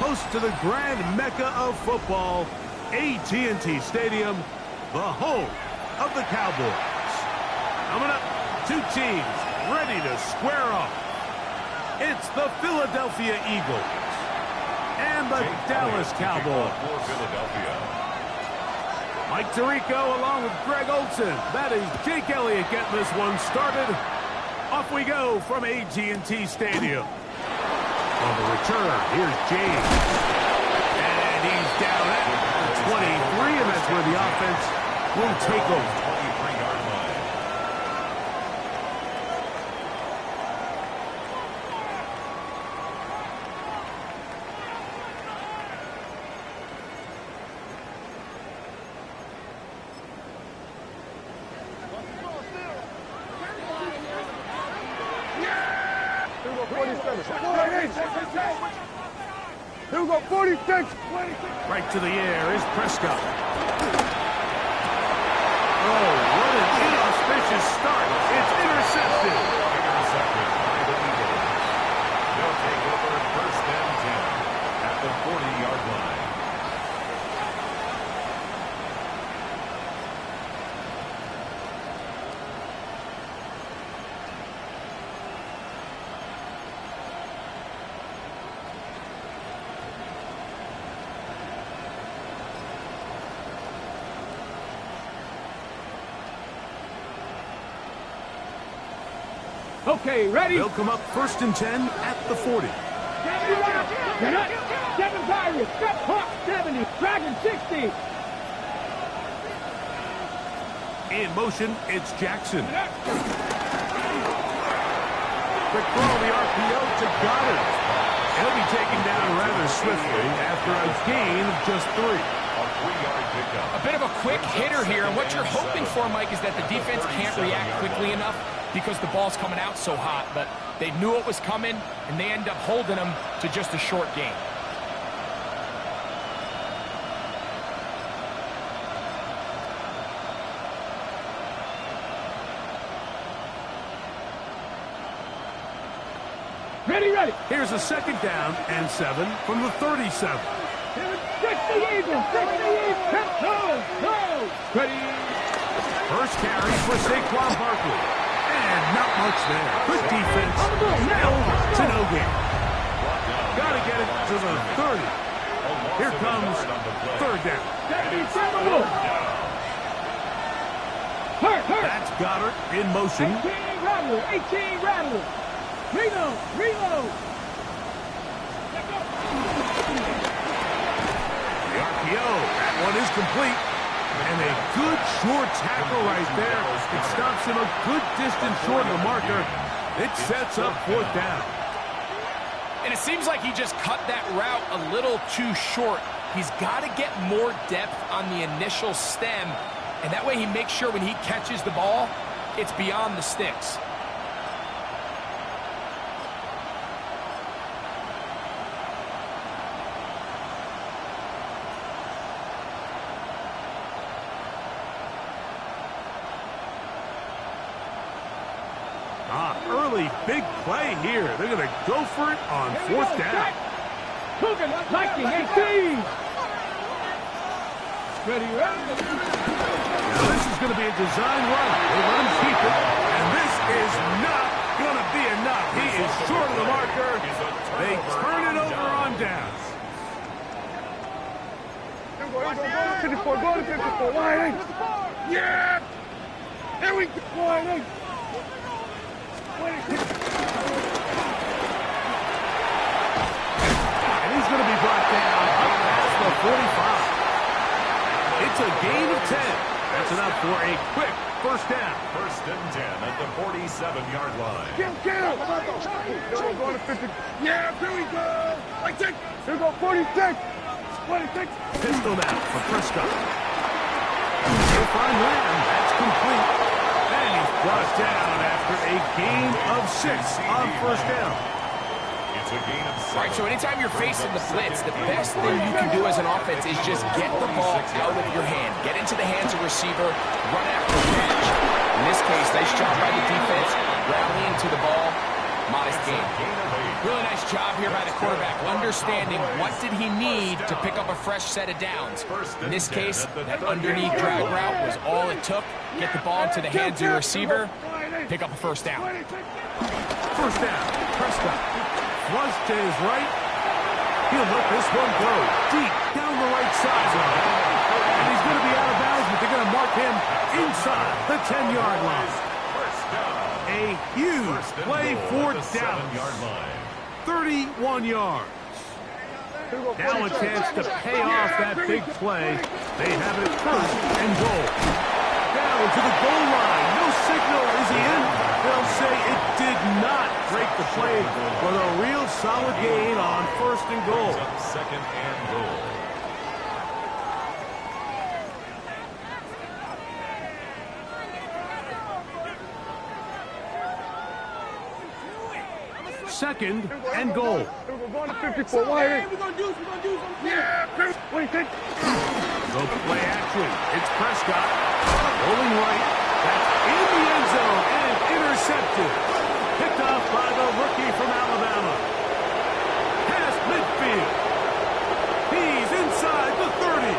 host to the grand mecca of football, AT&T Stadium, the home of the Cowboys. Coming up, two teams ready to square off. It's the Philadelphia Eagles and the Dallas Cowboys. Mike Tirico along with Greg Olsen. That is Jake Elliott getting this one started. Off we go from AT&T Stadium. On the return, here's James. And he's down at the 23, and that's where the offense will take over. Here we go, 46. Right to the air is Prescott. Oh, what an inauspicious start. It's intercepted. Intercepted by the Eagles. They'll take over first and 10 at the 40-yard line. Okay, ready? They'll come up first and 10 at the 40. 7 Pirates, step hawk 70, Dragon 60. In motion, it's Jackson. Quick throw, the RPO to Goddard. He'll be taken down rather swiftly after a gain of just 3. A bit of a quick hitter here, and what you're hoping for, Mike, is that the defense can't react quickly enough because the ball's coming out so hot, but they knew it was coming, and they end up holding them to just a short gain. Ready. Here's a second down and 7 from the 37. 60 Eagles, 60 Eagles, go! Ready. First carry for Saquon Barkley. And not much there. Good defense. To no gain. Got to get it to the 30. Here comes third down. That's Goddard in motion. 18 Rattler. Reload. The RPO. That one is complete. And a good short tackle right there. It stops him a good distance short of the marker. It sets up fourth down. And it seems like he just cut that route a little too short. He's got to get more depth on the initial stem, and that way he makes sure when he catches the ball, it's beyond the sticks. Early big play here. They're going to go for it on fourth down. Cooking like the 18. Ready. Now this is going to be a design run. They let him keep it. And this is not going to be enough. He is short of the marker. They turn it over on downs. Go to 54. Wide. Yeah. There we go. Wide. And he's going to be brought down up past the 45. It's a gain of 10. That's enough for a quick first down. First and 10 at the 47-yard line. Kill. Going to 50. Yeah, here we go. Like that. Here we go, 46. 26. Pistol now for Prescott. He'll find Lamb. That's complete. And he's brought down after a gain of 6 on first down. It's a gain of 7. All right, so anytime you're facing the blitz, the best thing you can do as an offense is just get the ball out of your hand. Get into the hands of receiver, run after the catch. In this case, nice job by the defense, rallying to the ball, modest gain. Really nice job here by the quarterback, understanding what did he need to pick up a fresh set of downs. In this case, that underneath drag route was all it took. Get the ball into the hands of your receiver, pick up a first down. First down, Prescott. Flush to his right. He'll let this one go deep down the right sideline. And he's going to be out of bounds, but they're going to mark him inside the 10-yard line. A huge play for Dallas. 31 yards. Now a chance to pay off that big play. They have it first and goal. Down to the goal line. No signal. Is he in? They'll say it did not break the play, but a real solid gain on first and goal. Second and goal. Second and goal. We're going to 54. We're going to do something. Yeah. What do you think? So play action. It's Prescott. Rolling right. That's in the end zone and intercepted. Picked off by the rookie from Alabama. Past midfield. He's inside the 30.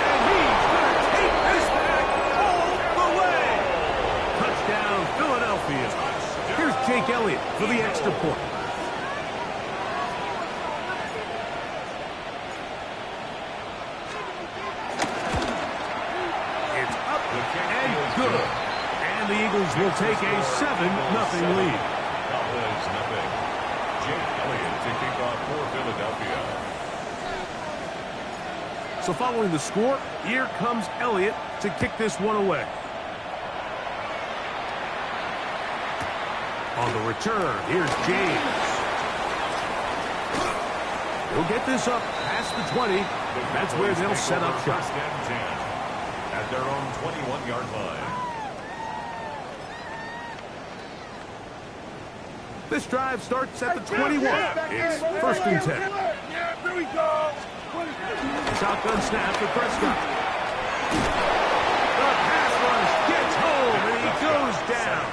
And he's going to take this back all the way. Touchdown, Philadelphia. Here's Jake Elliott for the extra point. It's up and good. And the Eagles will take a 7-0 lead. Cowboys nothing. Jake Elliott to kick off for Philadelphia. So following the score, here comes Elliott to kick this one away. On the return, here's James. He'll get this up past the 20. That's where they'll set up shop. First and 10 at their own 21-yard line. This drive starts at the 21. It's first and 10. Yeah, here we go. Shotgun snap for Prescott. The pass rush gets home, and he goes down.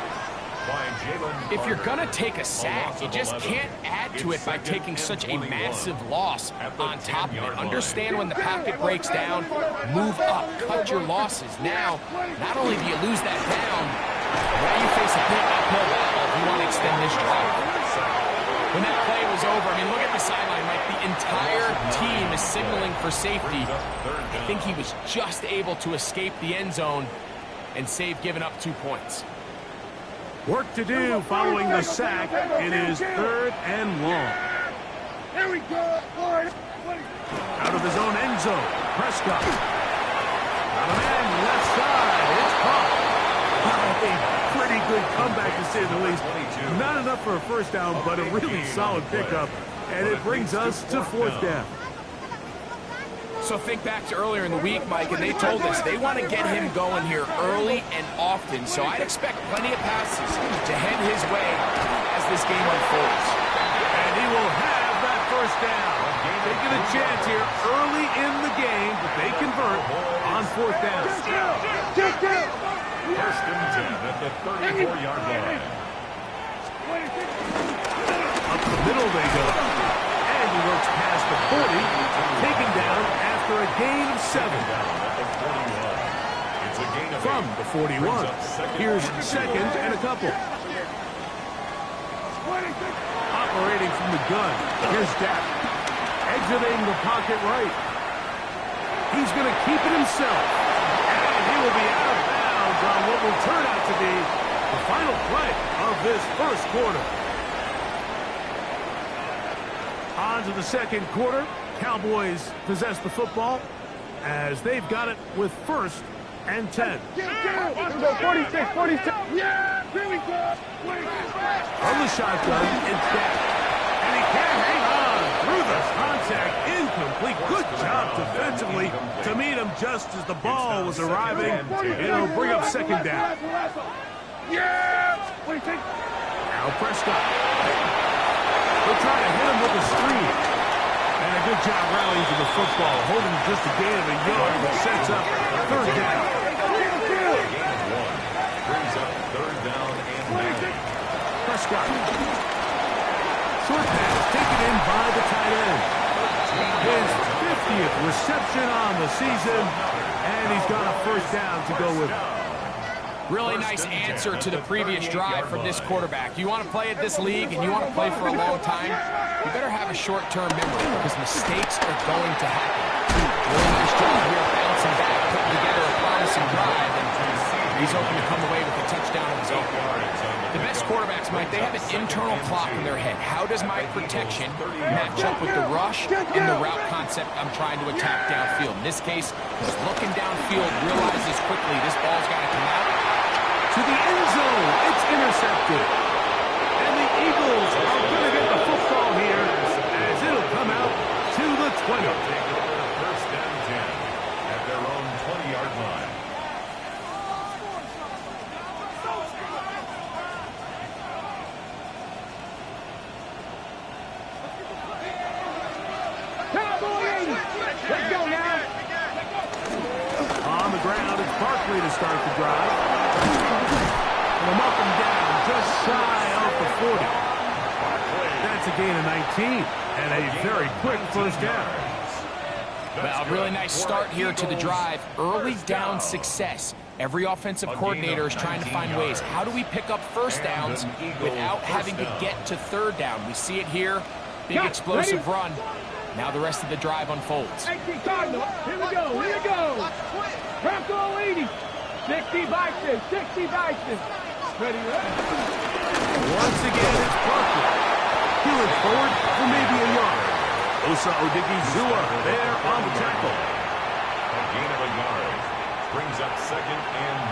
If you're going to take a sack, you just can't add to it by taking such a massive loss on top of it. Understand when the pocket breaks down, move up, cut your losses. Now, not only do you lose that down, now you face a big uphill battle if you want to extend this drive. When that play was over, I mean, look at the sideline, Mike. The entire team is signaling for safety. I think he was just able to escape the end zone and save giving up 2 points. Work to do following the sack. It is third and long. Here we go. Out of his own end zone, Prescott. Out of man, left side. It's caught. A pretty good comeback, to say the least. Not enough for a first down, but a really solid pickup. And it brings us to fourth down. So think back to earlier in the week, Mike, and they told us they want to get him going here early and often. So I'd expect plenty of passes to head his way as this game unfolds. And he will have that first down. Taking a chance here early in the game, but they convert on fourth down. First and 10 at the 34-yard line. Up the middle they go. And he works past the 40, taken down after a gain of 7. From the 41. Here's second and a couple. Operating from the gun. Here's Dak. Exiting the pocket right. He's going to keep it himself. And he will be out of bounds on what will turn out to be the final play of this first quarter. On to the second quarter. Cowboys possess the football as they've got it with first and 10. Here we go, 46. Yeah, here we go. From the shotgun, it's Dak. And he can't hang on through the contact. Incomplete. Good job defensively to meet him just as the ball was arriving. It'll bring up second down. Yeah. What do you think? Now Prescott. They'll try to hit him with a screen. And a good job rallying to the football, holding just a gain of a yard that sets up third down. Gain of 1 brings up third down and 9. Prescott. Short pass taken in by the tight end. His 50th reception on the season, and he's got a first down to go with it. Really nice answer to the previous drive from this quarterback. You want to play at this league and you want to play for a long time, you better have a short-term memory because mistakes are going to happen. Really nice job here bouncing back, putting together a promising drive, and he's hoping to come away with a touchdown of his own. The best quarterbacks, Mike, they have an internal clock in their head. How does my protection match up with the rush and the route concept I'm trying to attack downfield? In this case, he's looking downfield, realizes quickly this ball's got to come out. To the end zone, it's intercepted. And the Eagles are going to get the football here as it'll come out to the 20. First down 10 at their own 20-yard line. Let's go now. On the ground, it's Barkley to start the drive. And they'll knock him down just shy of the 40. That's a gain of 19 and a very quick first down. Well, a really nice start here to the drive. Early down success. Every offensive coordinator is trying to find ways. How do we pick up first downs without having to get to third down? We see it here. Big explosive run. Now the rest of the drive unfolds. 18 Cardinal. Here we go. Here we go. Bronco 80. 60 Bison. 60 Bison. Ready, Once again, it's Barkley. He looks forward for maybe a yard. Osa Odigizua there on the tackle. A gain of a yard. Brings up second and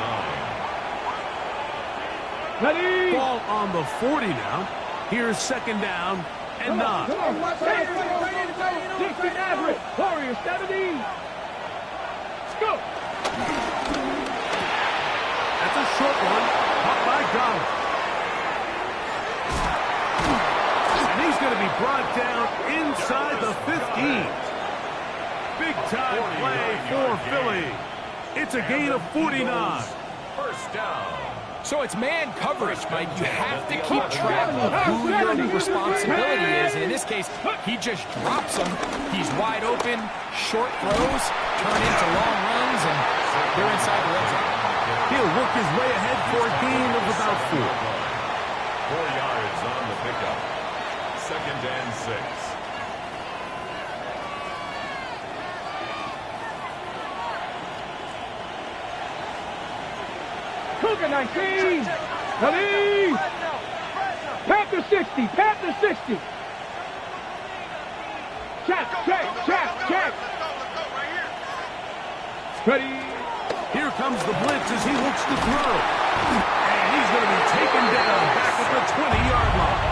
9. Ready. Ball on the 40 now. Here's second down and 9. 60 Nazareth. Warrior 70. Let's go. That's a short one. Caught by Donald. And he's going to be brought down inside the 15. Big time play for Philly. It's a gain of 49. First down. So it's man coverage, Mike. You have to keep track of who your responsibility is. And in this case, he just drops him. He's wide open. Short throws turn into long runs, and they're inside the red zone. He'll work his way ahead for a gain of about 4. 4 yards on the pickup. Second and 6. Cougar 19. Ready. Panther 60. Panther 60. Check. Ready. Here comes the blitz as he looks to throw. And he's going to be taken down back at the 20-yard line.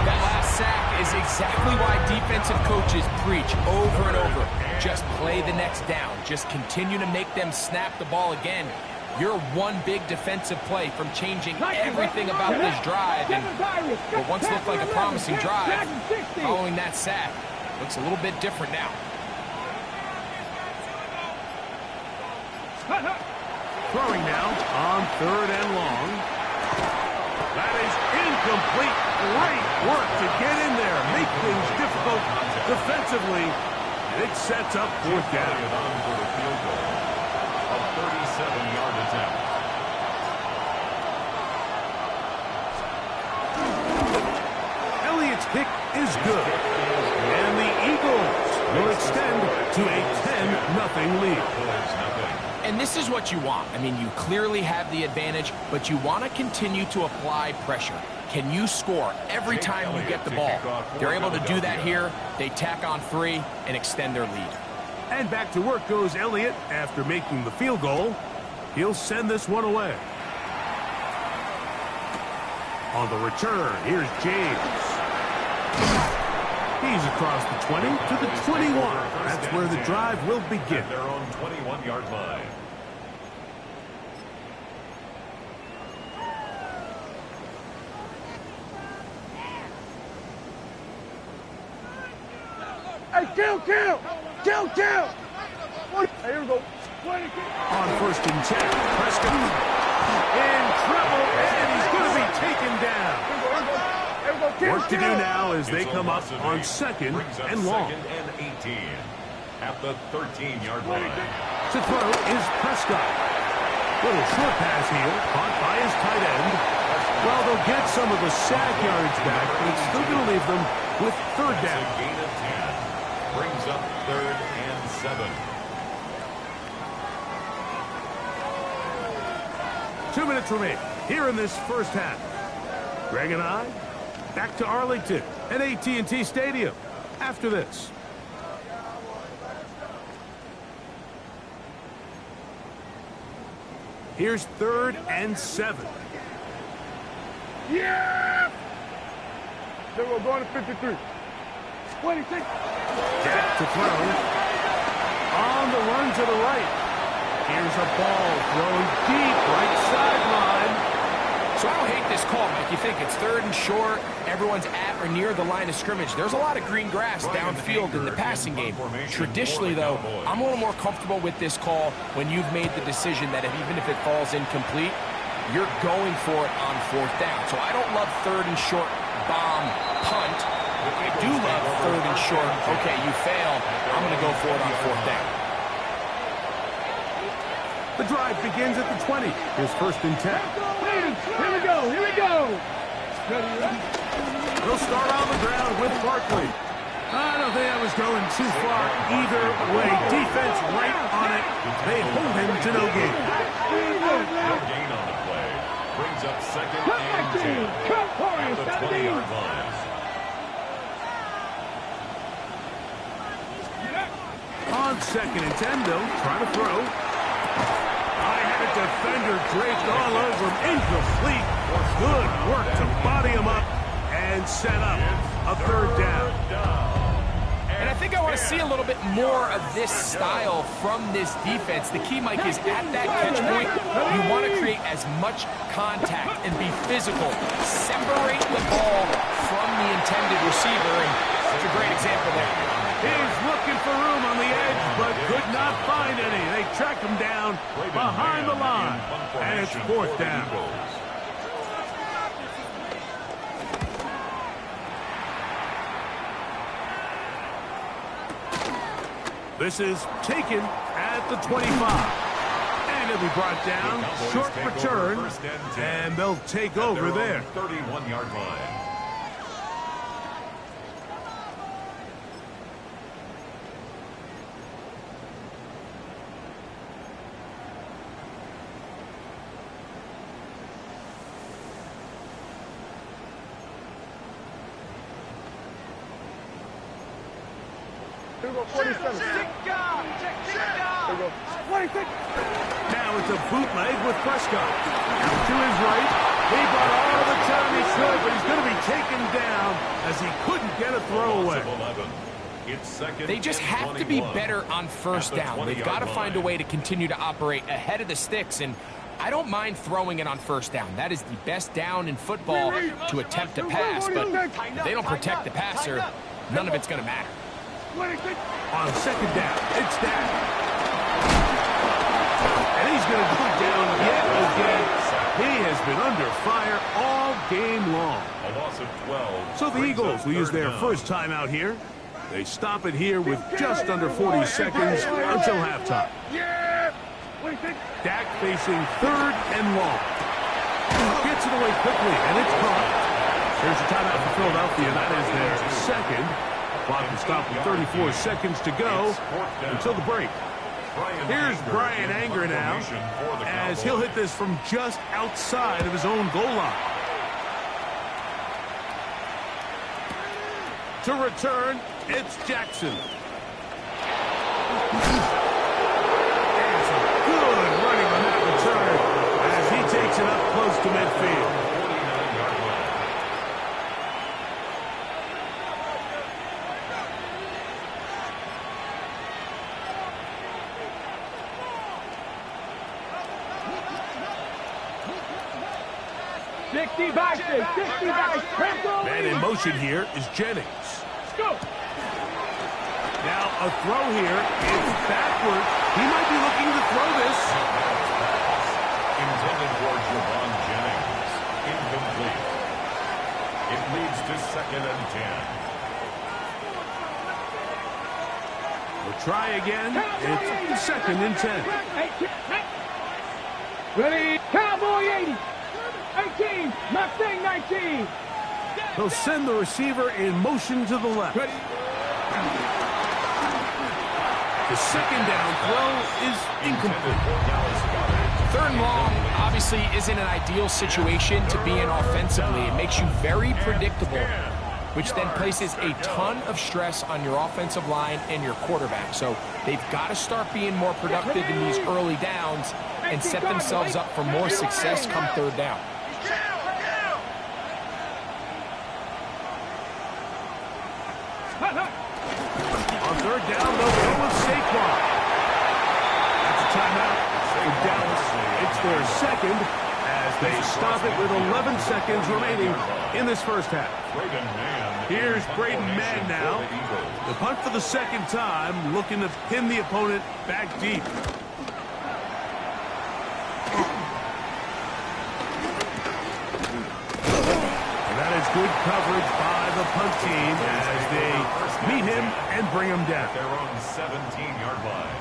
That last sack is exactly why defensive coaches preach over and over. Just play the next down. Just continue to make them snap the ball again. You're one big defensive play from changing everything about this drive. And what once looked like a promising drive, following that sack, looks a little bit different now. Throwing now on 3rd and long. That is incomplete. Great work to get in there, make things difficult defensively. And it sets up 4th down. On for the field goal. A 37-yard attempt. Elliott's kick is good. And the Eagles will extend to a 10-0 lead. And this is what you want. I mean, you clearly have the advantage, but you want to continue to apply pressure. Can you score every time you get the ball? They're able to do that here. They tack on 3 and extend their lead. And back to work goes Elliott after making the field goal. He'll send this one away. On the return, here's James. He's across the 20 to the 21. That's where the drive will begin. At their own 21-yard line. Hey, kill. Here we go. On 1st and 10, Prescott in trouble, and he's going to be taken down. Work to do now as they come up on 2nd and long. 2nd and 18 at the 13-yard line. To throw is Prescott. Little short pass here, caught by his tight end. Well, they'll get some of the sack yards back, but it's still going to leave them with 3rd down. That's a gain of 10. Brings up 3rd and 7. 2 minutes remain here in this first half. Greg and I back to Arlington at AT&T Stadium after this. Here's 3rd and 7. Yeah! Then we're going to 53. 26. Back to throw. On the run to the right. Here's a ball thrown deep right sideline. So I don't hate this call, Mike. You think it's 3rd and short, everyone's at or near the line of scrimmage. There's a lot of green grass downfield in the passing game. Traditionally, though, I'm a little more comfortable with this call when you've made the decision that even if it falls incomplete, you're going for it on 4th down. So I don't love 3rd and short bomb punt. I do love 3rd and short. Okay, you fail. I'm going to go for it on 4th down. The drive begins at the 20. Here's 1st and 10. Here we go. Here we go. They'll start on the ground with Barkley. I don't think I was going too far either way. Defense right on it. They hold him to no gain. No gain on the play. Brings up 2nd and 10 at the 20-yard line. On 2nd and 10, though, trying to throw. I had a defender draped all over him. Incomplete. Good work to body him up and set up a 3rd down. And I think I want to see a little bit more of this style from this defense. The key, Mike, is at that catch point, you want to create as much contact and be physical. Separate the ball from the intended receiver, and that's a great example there. He's looking for room on the edge, but could not find any. They tracked him down behind the line, and it's 4th down. This is taken at the 25. And it'll be brought down. Short return. And they'll take over there. 31-yard line. Here we go, 47. Here we go, 26. Now it's a bootleg with Prescott. Out to his right. He brought all the time he could, but he's going to be taken down as he couldn't get a throwaway. They just have to be better on 1st down. They've got to find a way to continue to operate ahead of the sticks, and I don't mind throwing it on 1st down. That is the best down in football to attempt to pass, but if they don't protect the passer, none of it's going to matter. On 2nd down, it's down. And he's going to go down yet again. He has been under fire all game long. A loss of 12. So the Eagles will use their first timeout here. They stop it here with just under 40 seconds until halftime. Dak facing 3rd and long. Gets it away quickly, and it's caught. There's a timeout for Philadelphia. That is their 2nd. Clock will stop with 34 seconds to go until the break. Here's Brian Anger now as he'll hit this from just outside of his own goal line. To return, it's Jackson. And some good running on that return as he takes it up close to midfield. Man in motion here is Jennings. Go. Now a throw here. It's backward. He might be looking to throw this. Intended for Javon Jennings. Incomplete. incomplete. It leads to 2nd and 10. We'll try again. It's 2nd and 10. Ready, Cowboy 80. 18, Mustang 19. He'll send the receiver in motion to the left. Ready. The 2nd down throw is incomplete. 3rd and long obviously isn't an ideal situation to be in offensively. It makes you very predictable, which then places a ton of stress on your offensive line and your quarterback. So they've got to start being more productive in these early downs and set themselves up for more success come 3rd down. On 3rd down, they'll go with Saquon. That's a timeout for Dallas. It's their 2nd as they stop it with 11 seconds remaining in this first half. Here's Braden Mann now. The punt for the 2nd time, looking to pin the opponent back deep. And that is good coverage by the punt team as they meet him and bring him down. Their own 17-yard line.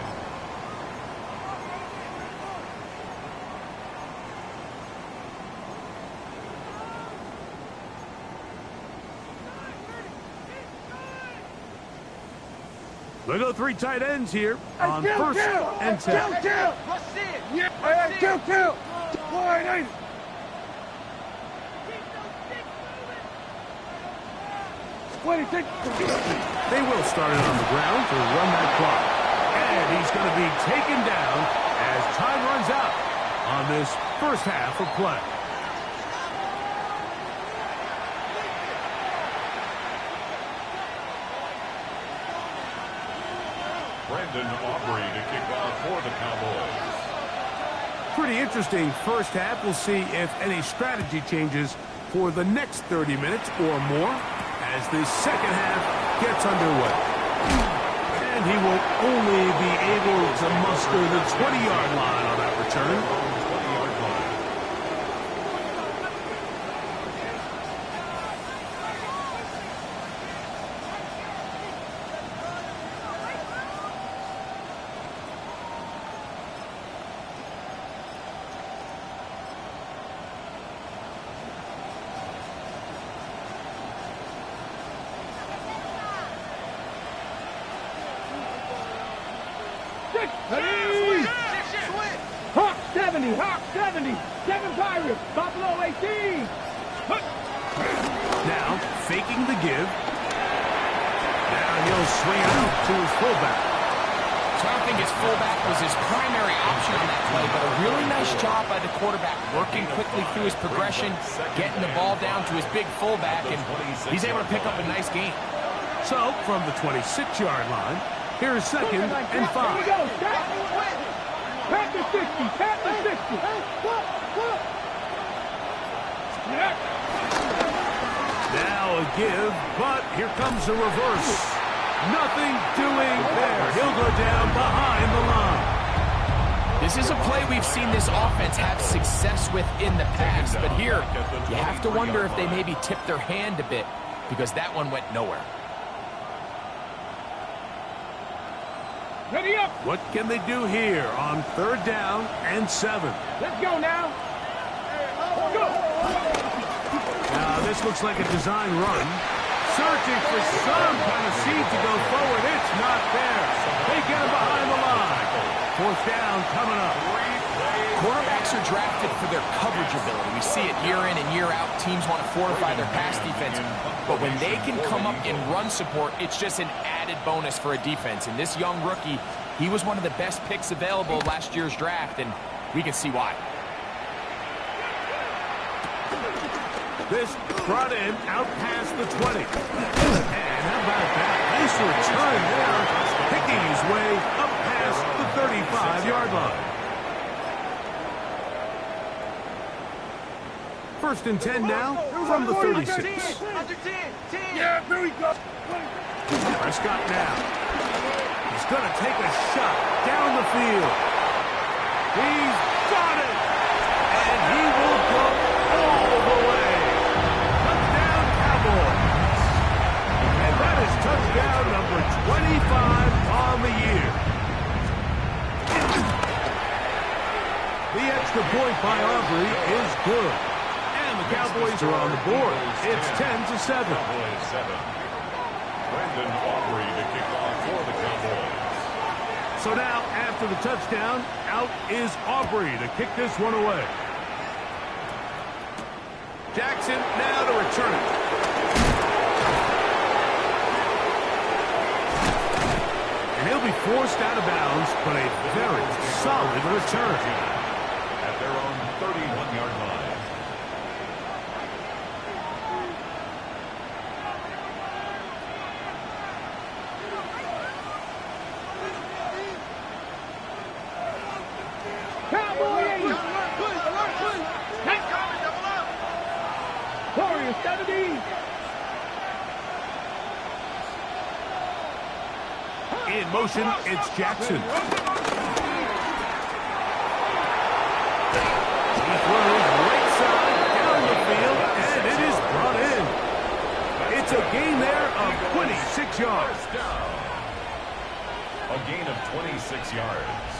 They go 3 tight ends here on 1st and 10. They will start it on the ground to run that clock. And he's going to be taken down as time runs out on this first half of play. Brandon Aubrey to kick off for the Cowboys. Pretty interesting first half. We'll see if any strategy changes for the next 30 minutes or more as this 2nd half gets underway. And he will only be able to muster the 20-yard line on that return. 20-yard line. Hawk 70, Hawk 70, 7 Pirates, Buffalo 18. Now, faking the give. Now he'll swing out to his fullback. So I don't think his fullback was his primary option on that play, but a really nice job by the quarterback working quickly through his progression, getting the ball down to his big fullback, and he's able to pick up a nice gain. So, from the 26-yard line, here's 2nd and 5. Here we go, Pat the 60, Pat the 60. Now a give, but here comes a reverse. Nothing doing there. He'll go down behind the line. This is a play we've seen this offense have success with in the past, but here you have to wonder if they maybe tipped their hand a bit because that one went nowhere. Ready up. What can they do here on 3rd down and 7? Let's go now. Go. Now this looks like a design run. Searching for some kind of seed to go forward. It's not there. They get him behind the line. 4th down coming up. Quarterbacks are drafted for their coverage ability. We see it year in and year out. Teams want to fortify their pass defense. But when they can come up in run support, it's just an added bonus for a defense. And this young rookie, he was one of the best picks available last year's draft, and we can see why. This brought in out past the 20. And how about that? Nice return there, picking his way up past the 35-yard line. 1st and 10 now from the 36. Yeah, very good. Prescott now. He's going to take a shot down the field. He's got it. And he will go all the way. on the year. The extra point by Aubrey is good. And the Cowboys are on the board. It's 10-7. Cowboys 7. Brandon Aubrey to kick off for the Cowboys. So now, after the touchdown, out is Aubrey to kick this one away. Jackson now to return it. And he'll be forced out of bounds, but a very solid return. At their own 31-yard line. Warriors 70. In motion, it's Jackson. He throws right side down the field, and it is brought in. It's a gain there of 26 yards. First down. A gain of 26 yards.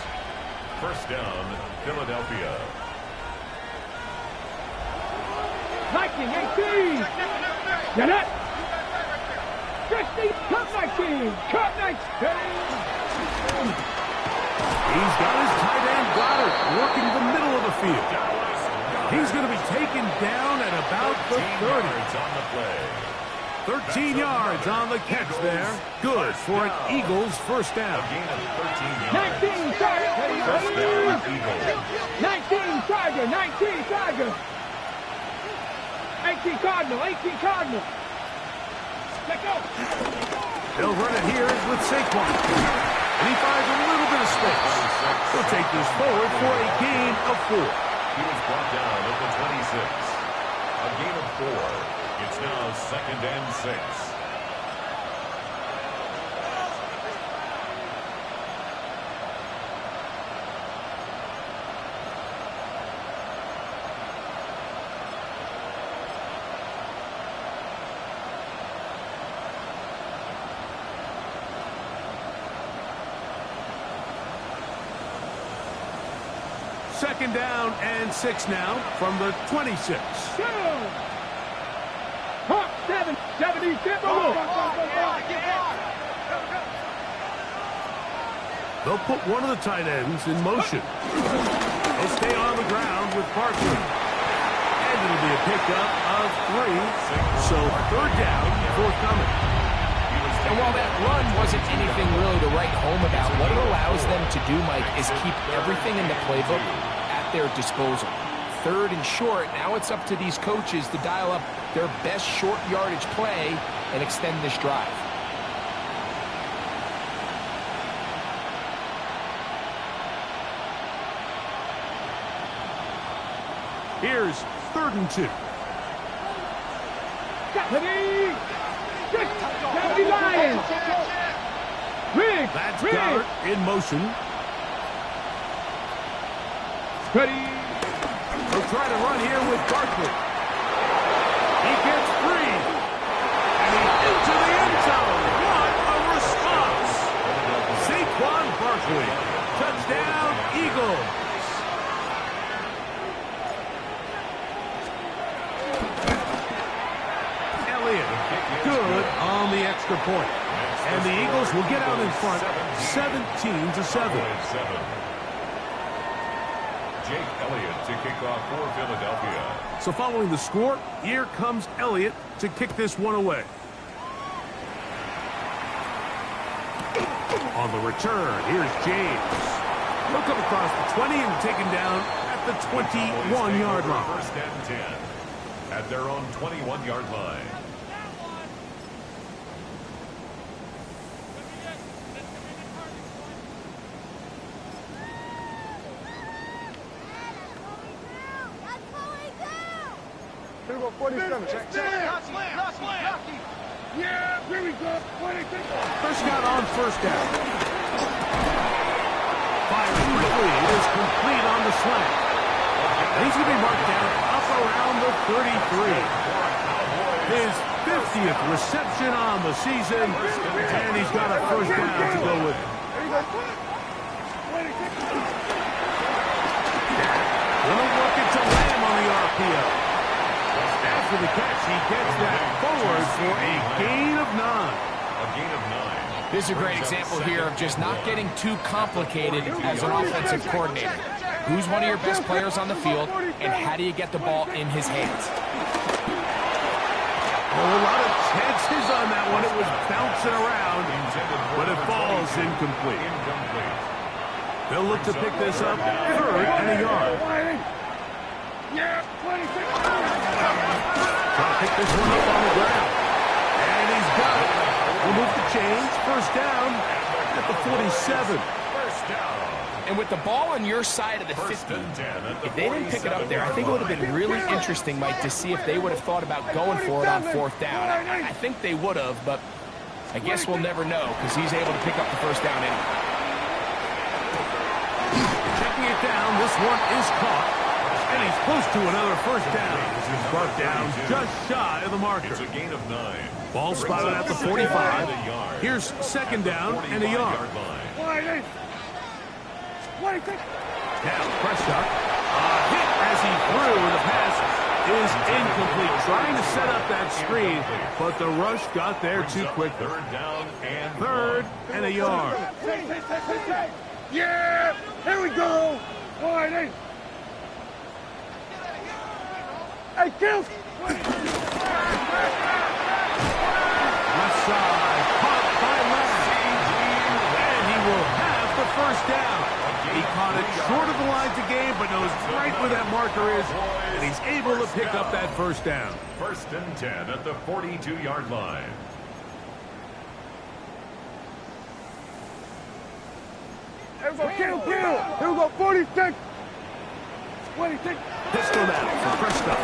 First down, Philadelphia. 19, 18. Get it. 60, cut 19. Cut 19. He's got his tight end Goddard working the middle of the field. He's going to be taken down at about the 30. On the play. 13 yards on the catch there. Good for an Eagles first down. A gain of 13 yards. 19, Tiger. First down, Eagles. 19, Tiger. 19, Tiger. 18 Cardinal, 18 Cardinal. Let go. They'll run it here with Saquon. And he finds a little bit of space. He'll take this forward for a gain of 4. He was brought down at the 26. A gain of 4. It's now 2nd and 6. Second down and 6 now from the 26. Hawk 7, 70, They'll put one of the tight ends in motion. They'll stay on the ground with Barkley. And it'll be a pickup of 3. So third down forthcoming. And while that run wasn't anything really to write home about, what it allows them to do, Mike, is keep everything in the playbook at their disposal. Third and short, now it's up to these coaches to dial up their best short yardage play and extend this drive. Here's 3rd and 2. Lions. That's Goddard in motion. Ready. They'll try to run here with Barkley. He gets free. And he's into the end zone. What a response. Saquon Barkley. Touchdown, Eagles. Good on the extra point. And the Eagles will get out in front 17-7. Jake Elliott to kick off for Philadelphia. So following the score, here comes Elliott to kick this one away. On the return, here's James. He'll come across the 20 and taken down at the 21-yard line. First and 10 at their own 21-yard line. Go 47. Check. Yeah, here we go. Prescott on first down. Fires quickly. It is complete on the slant. And he's going to be marked down up around the 33. His 50th reception on the season. And he's got a first down to go with it. Gonna work it to Lamb on the RPO. After the catch, he gets that forward for a gain of 9. A gain of 9. This is a great example here of just not getting too complicated as an offensive coordinator. Who's one of your best players on the field, and how do you get the ball in his hands? A lot of chances on that one. It was bouncing around, but it falls incomplete. They'll look to pick this up 3rd and a yard. Trying to pick this one up on the ground. And he's got it. We'll move the chains. First down at the 47. First down. And with the ball on your side of the 50, if they didn't pick it up there, I think it would have been really interesting, Mike, to see if they would have thought about going for it on 4th down. I think they would have, but I guess we'll never know because he's able to pick up the first down anyway. Checking it down, this one is caught, and he's close to another first down. Brought down just shy of the marker. It's a gain of 9. Ball spotted at the 45. Here's 2nd down and a yard. Now Prescott, hit as he threw, and the pass is incomplete. Trying to set up that screen, but the rush got there too quickly. 3rd and a yard. Yeah, here we go. Wide. Hey, Kills. Left side, caught by Lamb. And he will have the first down. He caught it short of the lines of game, but knows right where that marker is, and he's able to pick up that first down. 1st and 10 at the 42-yard line. Here we go, kill. Here we go, 46. 26. Pistol now for Prescott.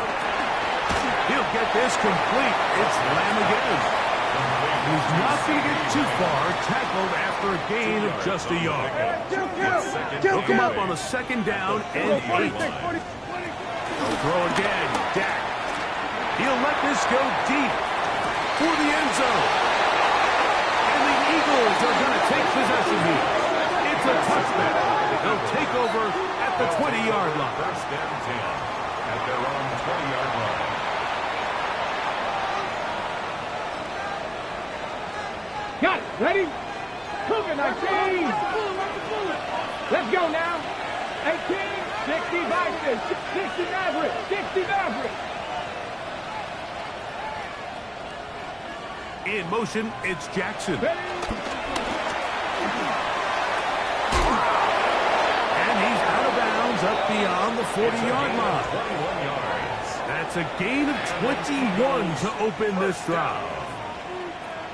He'll get this complete. It's Lamb again. He's not going to get too far. Tackled after a gain of just a yard. He'll come up on a 2nd down and 8. He'll throw again. Dak. He'll let this go deep for the end zone. And the Eagles are going to take possession here. It's a touchback. They'll take over at the 20-yard line. 1st and 10 at their own 20-yard line. Got it. Ready? Cougar 19. Let's go now. 18, 60 Bison, 60 Maverick, 60 Maverick. In motion, it's Jackson. Ready? And he's out of bounds up beyond the 40-yard line. 21 yards. That's a gain of 21 to open this drive.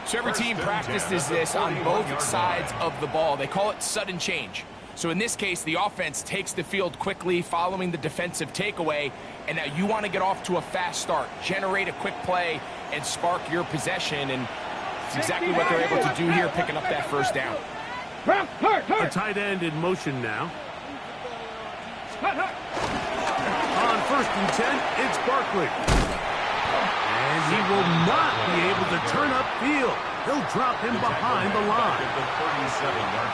So every team practices this on both sides of the ball. They call it sudden change. So in this case, the offense takes the field quickly following the defensive takeaway, and now you want to get off to a fast start, generate a quick play, and spark your possession, and it's exactly what they're able to do here, picking up that first down. A tight end in motion now. On 1st and 10, it's Barkley. And he will not be able to turn upfield. He'll drop him behind the line.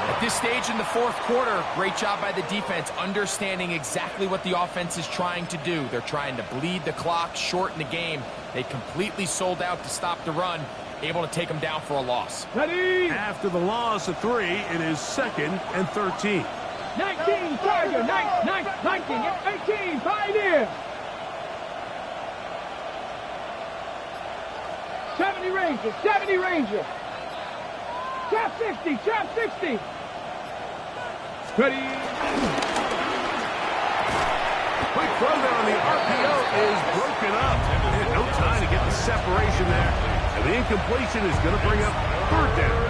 At this stage in the 4th quarter, great job by the defense, understanding exactly what the offense is trying to do. They're trying to bleed the clock, shorten the game. They completely sold out to stop the run, able to take them down for a loss. Ready? After the loss of 3, it is 2nd and 13. 19, Tiger, 19, 18, Pioneer. 70 Ranger, 70 Ranger. Trap 60, trap 60. Ready? Quick throw there on the RPO is broken up. And no time to get the separation there. And the incompletion is going to bring up 3rd down.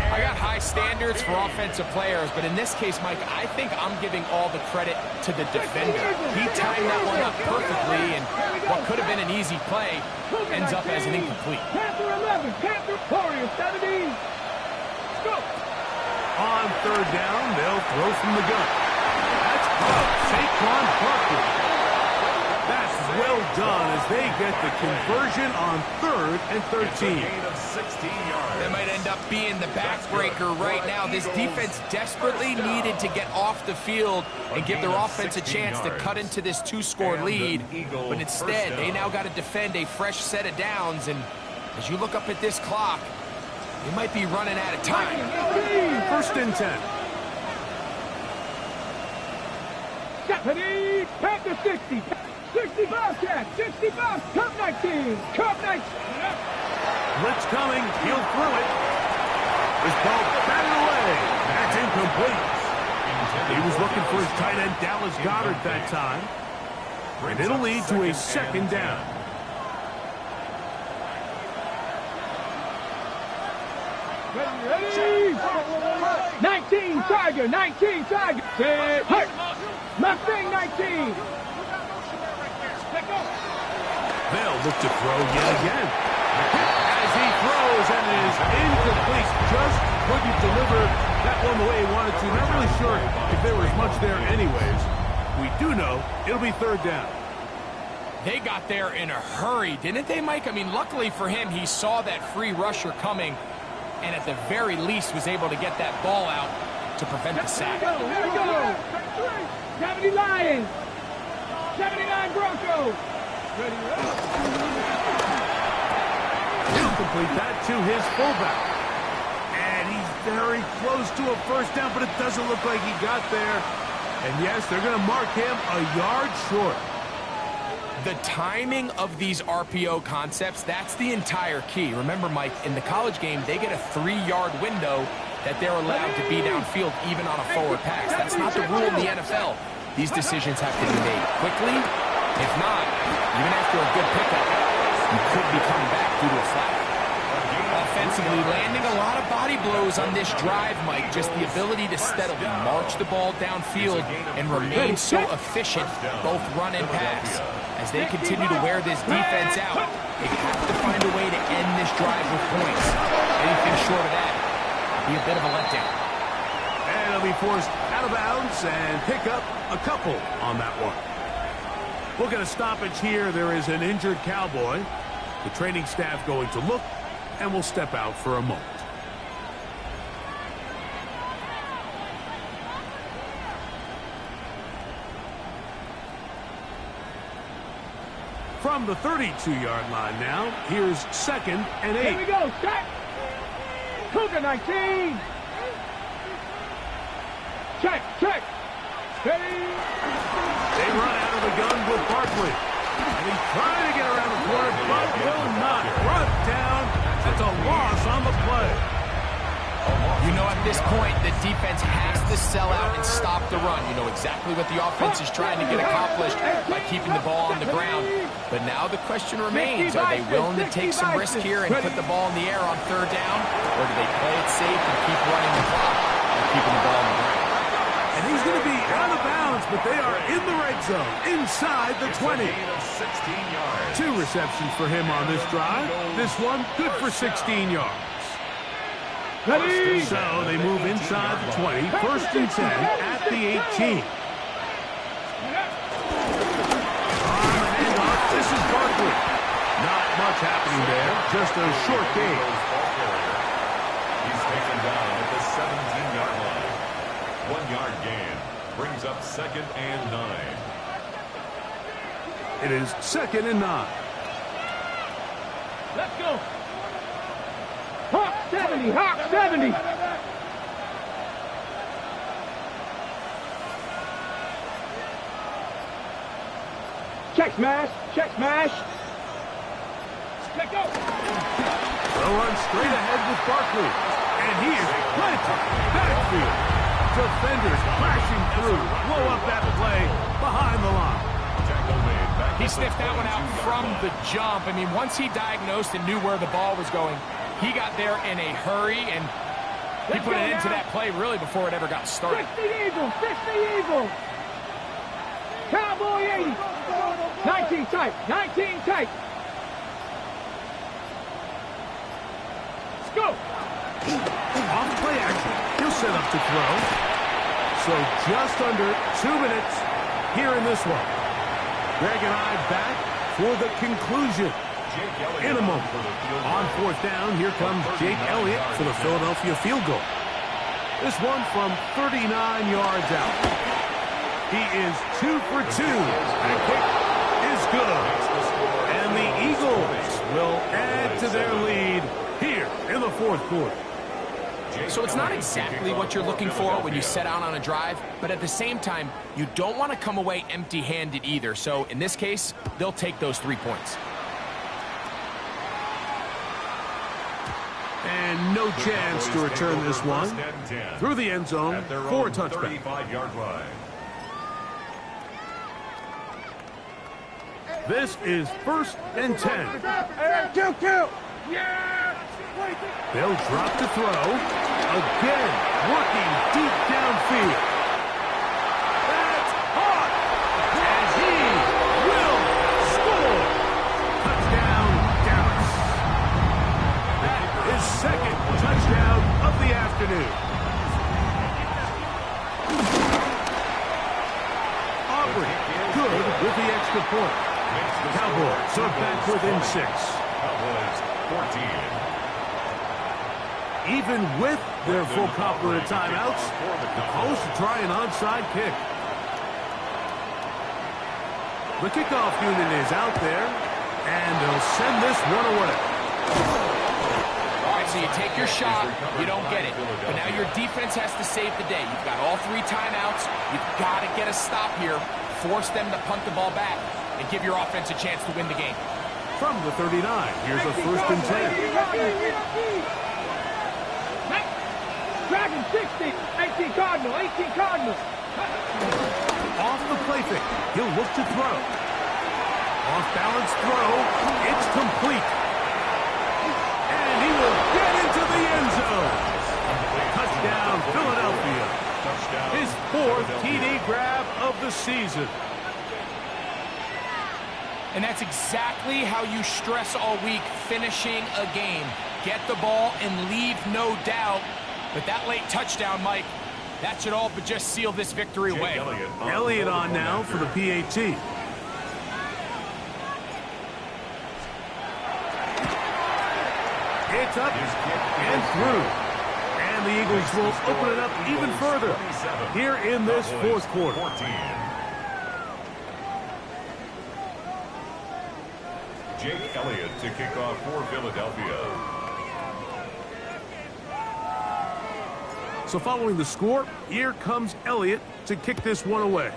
I got high standards for offensive players, but in this case, Mike, I think I'm giving all the credit to the defender. He timed that one up perfectly, and what could have been an easy play ends up as an incomplete. Panther 11, Panther Warrior 17. Go. On 3rd down, they'll throw from the gun. That's caught. Saquon Barkley. That's well done as they get the conversion on 3rd and 13. Gain of 16 yards. That might end up being the backbreaker right now. This defense desperately needed to get off the field and give their offense a chance to cut into this 2-score lead. But instead, they now got to defend a fresh set of downs. And as you look up at this clock, they might be running out of time. 1st and 10. Stephanie, back to 60. 60 Bobcat, 60 Bob, Cup 19, Cup 19. Blitz coming, he'll throw it. This ball batted away. That's incomplete. He was looking for his tight end, Dallas Goedert, that time. And it'll lead to a 2nd down. Ready? 19 Tiger, 19 Tiger. Hurt. Mustang 19. They'll look to throw yet again. As he throws, and it is incomplete. Just couldn't deliver that one the way he wanted to. Not really sure if there was much there anyways. We do know it'll be 3rd down. They got there in a hurry, didn't they, Mike? I mean, luckily for him, he saw that free rusher coming and at the very least was able to get that ball out to prevent the sack. Here we go. 70 Lions. 79 Broncos. Ready? He'll complete that to his fullback. And he's very close to a 1st down, but it doesn't look like he got there. And yes, they're going to mark him a yard short. The timing of these RPO concepts, that's the entire key. Remember, Mike, in the college game, they get a 3-yard window that they're allowed to be downfield even on a forward pass. That's not the rule in the NFL. These decisions have to be made quickly. If not, even after a good pickup, you could be coming back due to a flag. Offensively, landing a lot of body blows on this drive, Mike. Just the ability to steadily march the ball downfield and remain so efficient, both run and pass. As they continue to wear this defense out, they have to find a way to end this drive with points. Anything short of that will be a bit of a letdown. And he'll be forced out of bounds and pick up a couple on that one. We'll get a stoppage here. There is an injured Cowboy. The training staff going to look, and we'll step out for a moment. From the 32-yard line now, here's 2nd and 8. Here we go. Check. Cougar 19. Check. Ready? They run out of the gun with Barkley. And he's trying to get around the corner, but will not. Brought down. That's a loss on the play. You know, at this point, the defense has to sell out and stop the run. You know exactly what the offense is trying to get accomplished by keeping the ball on the ground. But now the question remains, are they willing to take some risk here and put the ball in the air on 3rd down? Or do they play it safe and keep running the clock and keeping the ball on the ground? And he's going to be out of bounds, but they are in the red zone, inside the 20. 2 receptions for him on this drive. This one good for 16 yards. Ready? So they move inside the 20, 1st and 10 at the 18. On the handoff, this is Barkley. Not much happening there, just a short gain. He's taken down at the 17-yard line. 1-yard gain brings up 2nd and 9. It is 2nd and 9. Let's go. Hawk 70, Hawk 70. Check smash. Let go. They'll run straight ahead with Barkley. And he is planted backfield. Defenders crashing through. Blow up that play behind the line. He sniffed that one out from the jump. I mean, once he diagnosed and knew where the ball was going, he got there in a hurry, and he put it into that play really before it ever got started. 60 Eagle. Cowboy 80. 19 tight. Let's go. On play action, he'll set up to throw. So just under 2 minutes here in this one. Greg and I back for the conclusion in a moment. On fourth down, here comes Jake Elliott for the Philadelphia field goal. This one from 39 yards out. He is 2 for 2. That kick is good. And the Eagles will add to their lead here in the fourth quarter. So it's not exactly what you're looking for when you set out on a drive, but at the same time, you don't want to come away empty-handed either. So in this case, they'll take those 3 points. And no chance to return this one through the end zone for a touchback. This is 1st and 10. They'll drop to throw. Again, working deep downfield. That's hot. And he will score. Touchdown, Dallas. That is second touchdown of the afternoon. Aubrey, good with the extra point. Cowboys are back within 6. Cowboys 14. Even with their full complement of timeouts, the Colts to try an onside kick. The kickoff unit is out there, and they'll send this one away. All right, so you take your shot, you don't get it. But now your defense has to save the day. You've got all 3 timeouts. You've got to get a stop here, force them to punt the ball back, and give your offense a chance to win the game. From the 39, here's a 1st and 10. Dragon 60, 18 Cardinal, 18 Cardinal. Off the play fake, he'll look to throw. Off balance throw, it's complete. And he will get into the end zone. Touchdown, Philadelphia. His 4th TD grab of the season. And that's exactly how you stress all week, finishing a game. Get the ball and leave no doubt. But that late touchdown, Mike, that should all but just seal this victory away. Elliott on now for the PAT. It's up and through. And the Eagles will open it up even further here in this fourth quarter. Jake Elliott to kick off for Philadelphia. So following the score, here comes Elliott to kick this one away.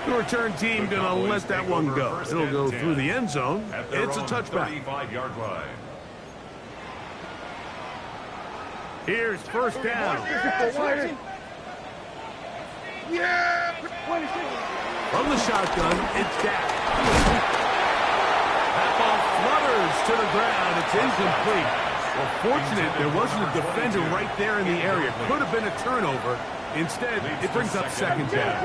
The return team going to let that one go. It'll go through the end zone. It's a touchback. 35-yard line. Here's 1st down. From the shotgun, it's Dak. That ball flutters to the ground. It's incomplete. Well, fortunate there wasn't a defender right there in the area. Could have been a turnover. Instead, it brings up 2nd down.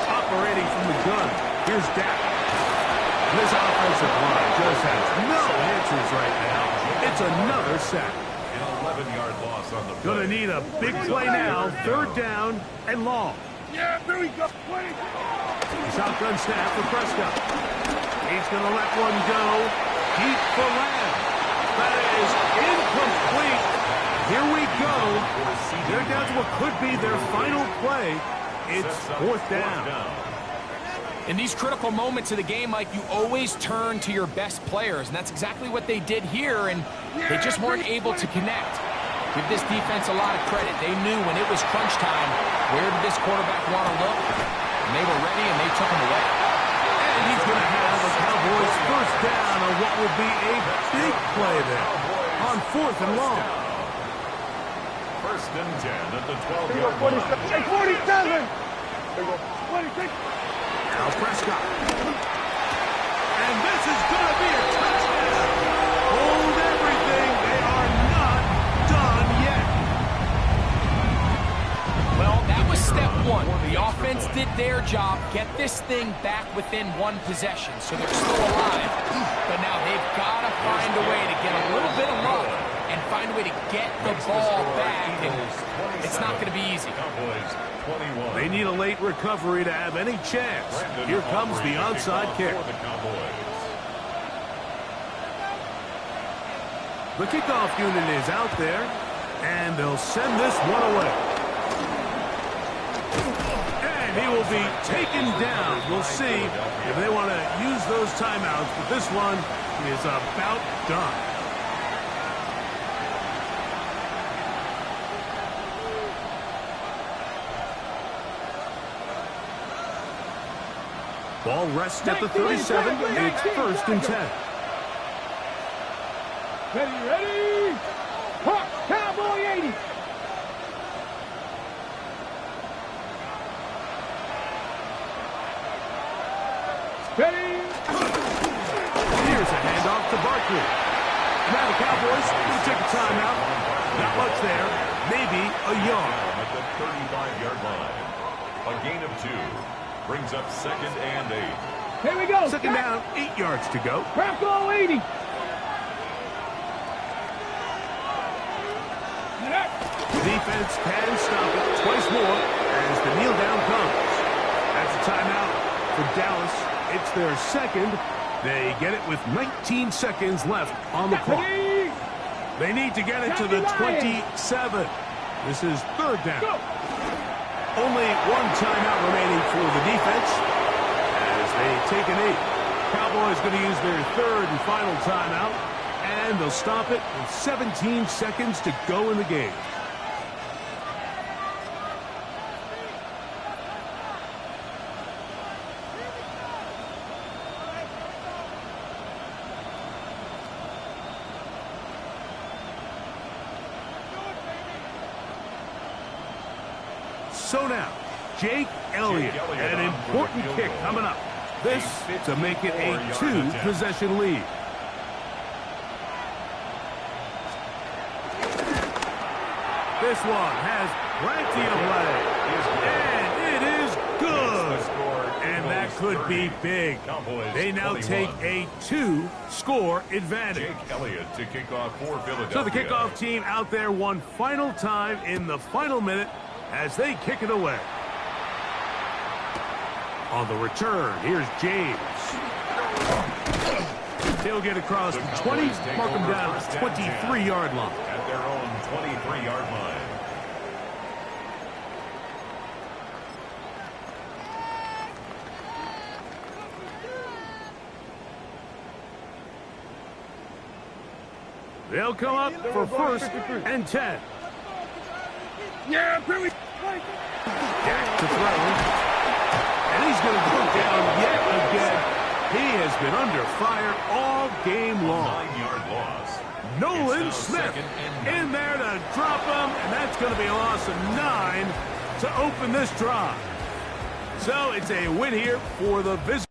Operating from the gun. Here's Dak. This offensive line just has no answers right now. It's another sack. An 11-yard loss on the play. Gonna need a big play now. 3rd down and long. Yeah, there we go. Shotgun snap for Prescott. He's going to let one go. Deep for Lamb. That is incomplete. Here we go. They're down to what could be their final play. It's 4th down. In these critical moments of the game, Mike, you always turn to your best players, and that's exactly what they did here, and they just weren't able to connect. Give this defense a lot of credit. They knew when it was crunch time, where did this quarterback want to look? And they were ready, and they took him away. And he's going to have the Cowboys 1st down on what will be a big play there on 4th and long. 1st and 10 at the 12-yard line. 47. 26. Now Prescott. And this is going to be a touchdown. Hold everything. They are not done yet. Well, that was step 1. The offense did their job, get this thing back within 1 possession, so they're still alive. But now they've got to find a way to get a little bit of luck and find a way to get the ball back, and it's not going to be easy. Cowboys 21. They need a late recovery to have any chance. Here comes the onside kick. For the Cowboys. The kickoff unit is out there, and they'll send this one away. And he will be taken down. We'll see if they want to use those timeouts, but this one is about done. Ball rests at the 37. It's 1st and 10. Ready? Hawk, Cowboy 80. Ready? Here's a handoff to Barkley. Now the Cowboys will take a timeout. Not much there. Maybe a yard. At the 35-yard line. A gain of 2. Brings up 2nd and 8. Here we go. 2nd down, 8 yards to go. Bronco 80. The defense can stop it twice more as the kneel down comes. That's a timeout for Dallas. It's their 2nd. They get it with 19 seconds left on the clock. They need to get it to the 27. This is 3rd down. Only one timeout remaining for the defense as they take an 8. Cowboys going to use their 3rd and final timeout, and they'll stop it with 17 seconds to go in the game. So now, Jake Elliott, an important kick coming up. This to make it a 2-possession lead. This one has plenty of leg, and it is good. And that could be big. They now take a 2-score advantage. Jake Elliott to kick off for Philadelphia. So the kickoff team out there one final time in the final minute as they kick it away. On the return, here's James. He'll get across the 20, mark him down at the 23-yard line. At their own 23-yard line. They'll come up for 1st and 10. Yeah, pretty. Back to throw. And he's going to go down yet again. He has been under fire all game long. 9-yard loss. Nolan Smith in there to drop him, and that's going to be a loss of 9 to open this drive. So it's a win here for the visitors.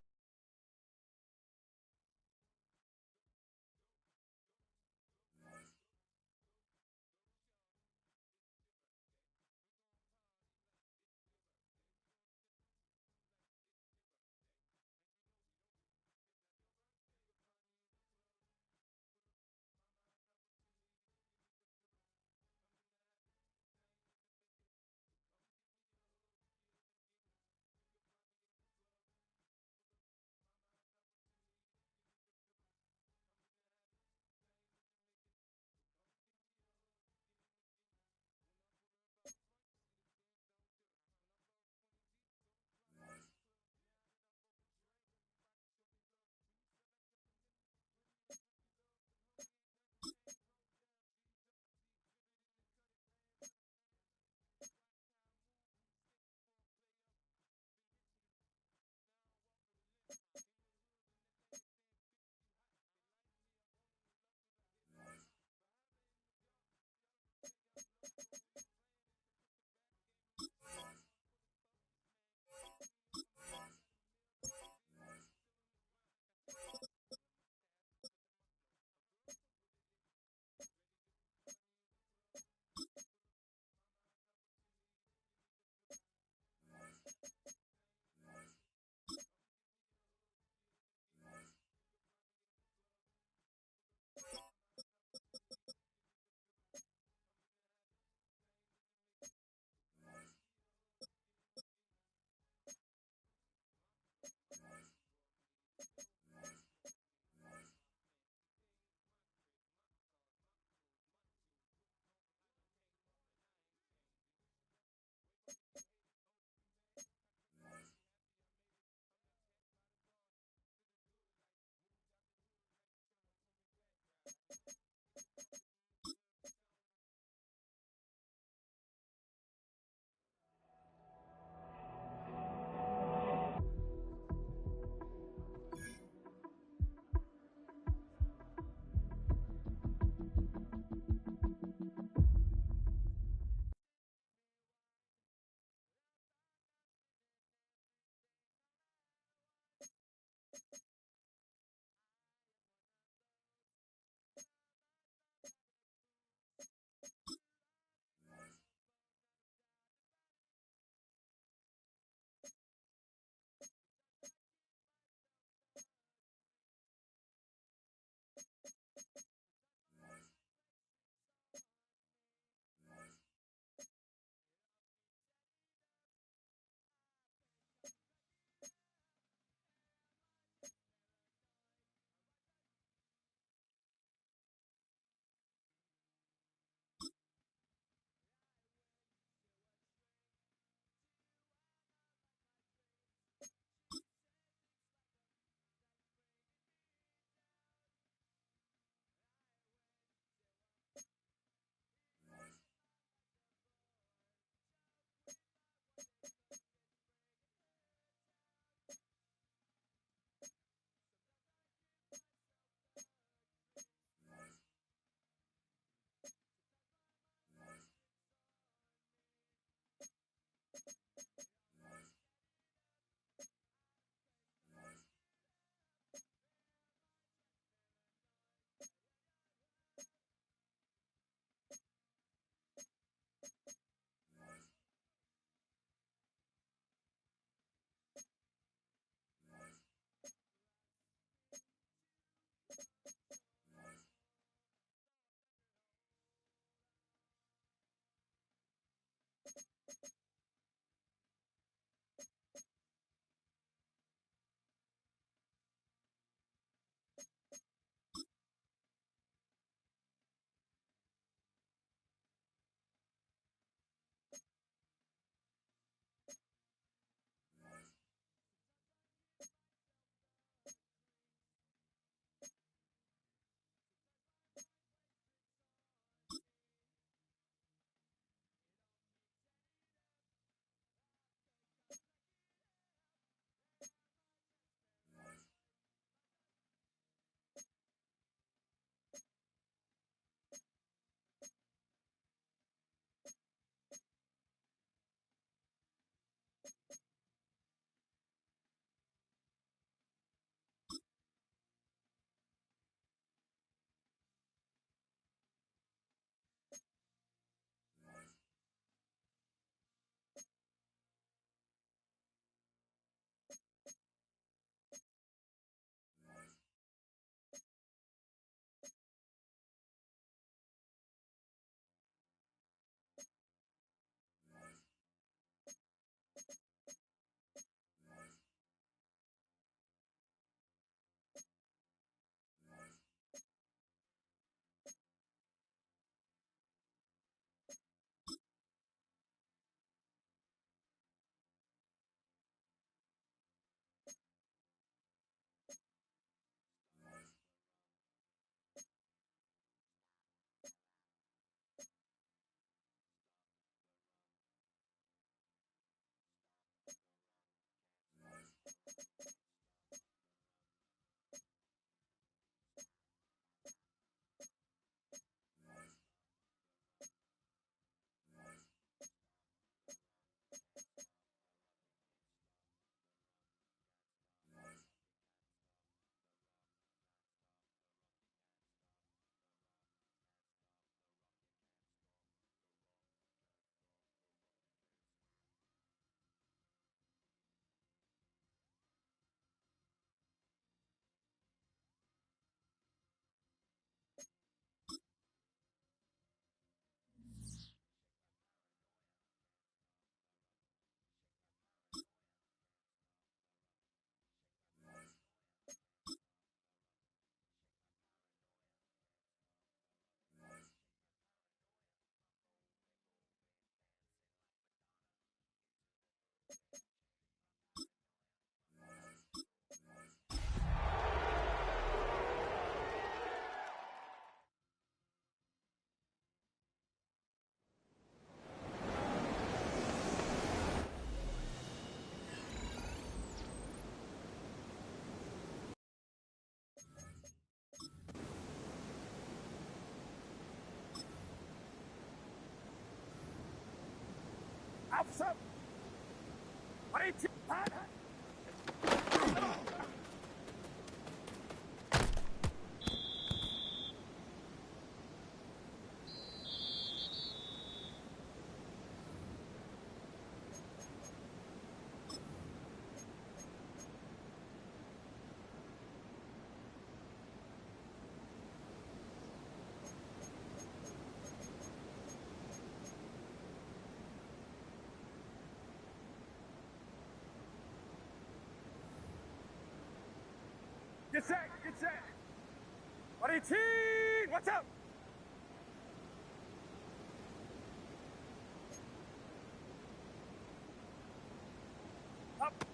up. 18. Get set, get set. 118, what's up? Up.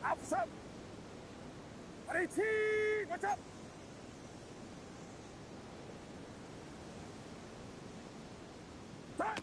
Alpha's up. 118, what's up? Stop.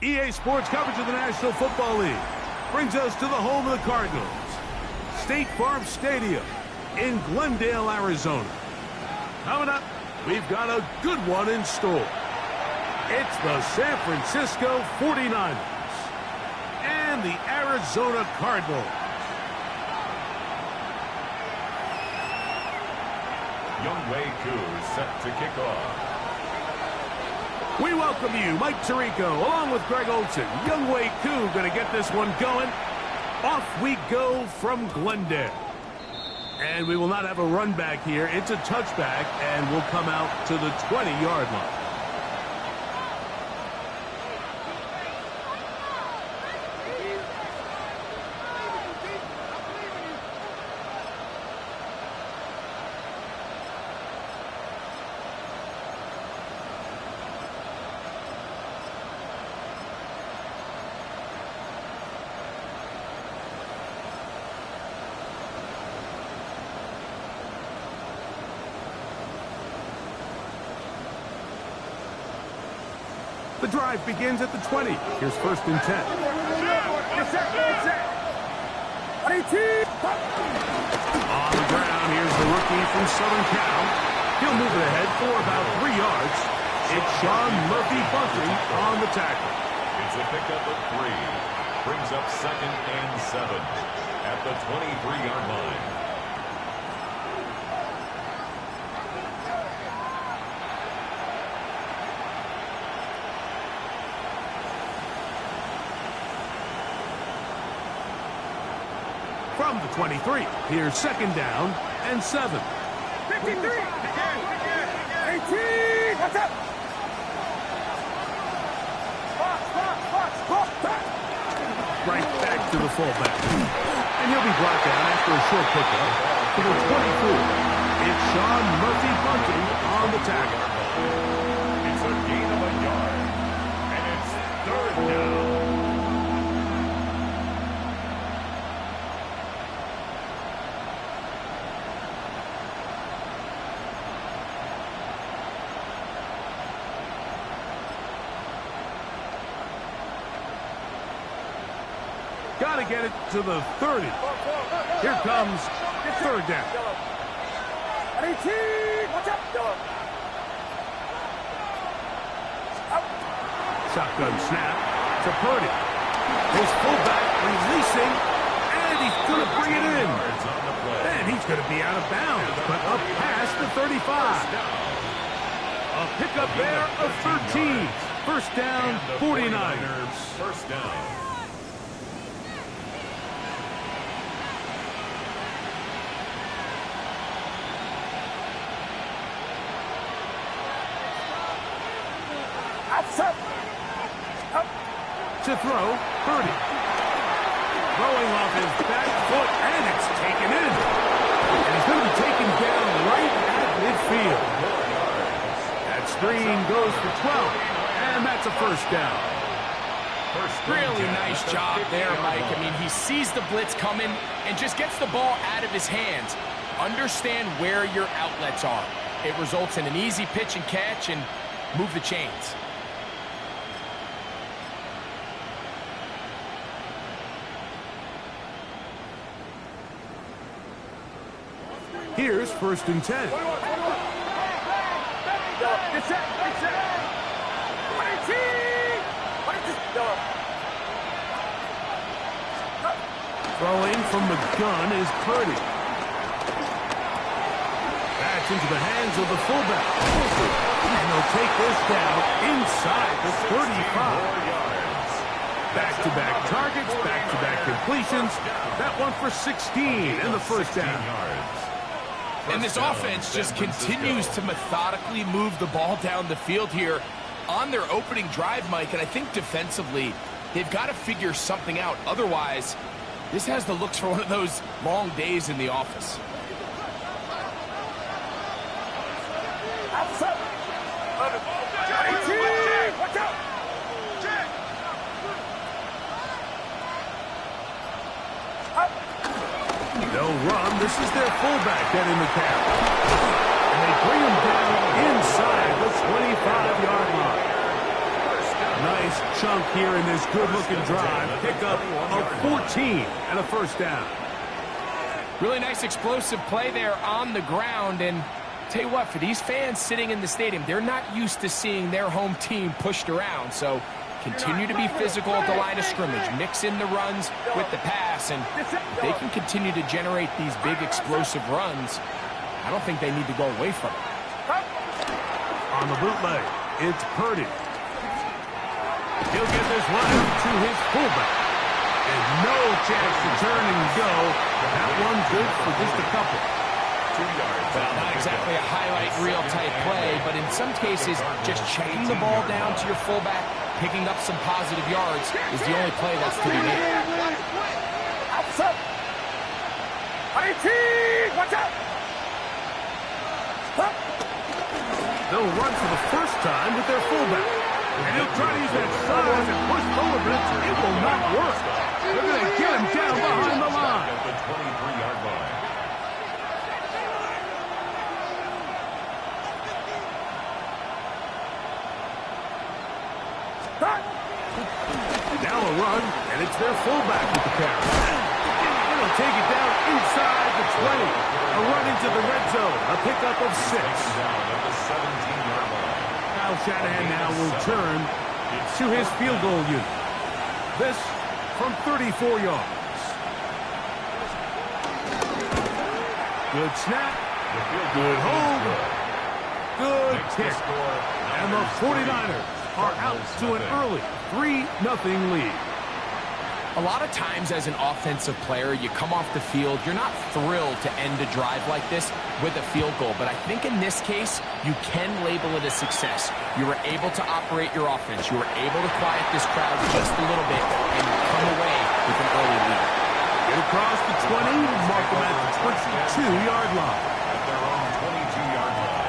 EA Sports coverage of the National Football League brings us to the home of the Cardinals, State Farm Stadium in Glendale, Arizona. Coming up, we've got a good one in store. It's the San Francisco 49ers and the Arizona Cardinals. Younghoe Koo set to kick off. We welcome you, Mike Tirico, along with Greg Olson. Younghoe Koo going to get this one going. Off we go from Glendale. And we will not have a run back here. It's a touchback, and we'll come out to the 20-yard line. The drive begins at the 20. Here's 1st and 10. On the ground, here's the rookie from Southern Cal. He'll move it ahead for about 3 yards. It's Sean Murphy-Bunting on the tackle. It's a pickup of 3. Brings up 2nd and 7 at the 23-yard line. From the 23, here's 2nd down and 7. 53! 18! What's up? Right back to the fullback. And he'll be brought down after a short pickup to the 24. It's Sean Murphy-Bunting on the tackle. It's a gain of a yard. And it's 3rd down. Got to get it to the 30. Here comes 3rd down. 18! What's up? Shotgun snap to Purdy. His fullback releasing, and he's going to bring it in. And he's going to be out of bounds, but up past the 35. A pickup there of 13. 1st down, 49ers. 1st down. To throw, Purdy. Throwing off his back foot, and it's taken in. And he's going to be taken down right at midfield. That screen goes for 12, and that's a 1st down. Really nice job there, Mike. I mean, he sees the blitz coming and just gets the ball out of his hands. Understand where your outlets are. It results in an easy pitch and catch and move the chains. Here's 1st and 10. Throwing from the gun is Purdy. That's into the hands of the fullback. He's going to take this down inside the 35. Back-to-back targets, back-to-back completions. That one for 16 and the 1st down. And this offense just continues to methodically move the ball down the field here on their opening drive, Mike. And I think defensively, they've got to figure something out. Otherwise, this has the looks for one of those long days in the office. They'll run. This is their fullback getting the carry. And they bring him down inside the 25-yard line. Nice chunk here in this good-looking drive. Pickup of 14 and a first down. Really nice explosive play there on the ground. And tell you what, for these fans sitting in the stadium, they're not used to seeing their home team pushed around. So continue to be physical at the line of scrimmage. Mix in the runs with the pass. And if they can continue to generate these big explosive runs, I don't think they need to go away from it. On the bootleg, it's Purdy. He'll get this one out to his fullback. And no chance to turn and go. That one good for just a couple. 2 yards. Well, not exactly a highlight reel type play, but in some cases, just checking the ball down to your fullback, picking up some positive yards is the only play that's to be made. Watch out! They'll run for the first time with their fullback. And he'll try to use that size and push forward, but it will not work. They're going to get him down behind the line. At the 23-yard line. Now a run, and it's their fullback with the carry. It'll take it down inside the 20. A run into the red zone. A pickup of 6. Down at the 17-yard line. Kyle Shanahan now will turn to his field goal unit. This from 34 yards. Good snap. Good hold. Good kick. And the 49ers are out to an early 3-0 lead. A lot of times as an offensive player, you come off the field, you're not thrilled to end a drive like this with a field goal. But I think in this case, you can label it a success. You were able to operate your offense. You were able to quiet this crowd just a little bit and come away with an early lead. Get across the 20, mark them at the 22-yard line. At their own 22-yard line.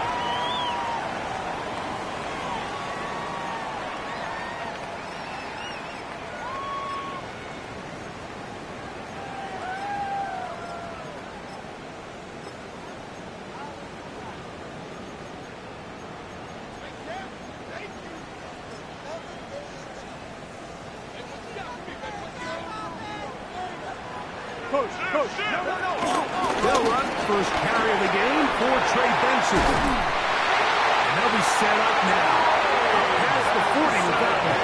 They'll run first carry of the game for Trey Benson. And they'll be set up now. Past the 40 with that one.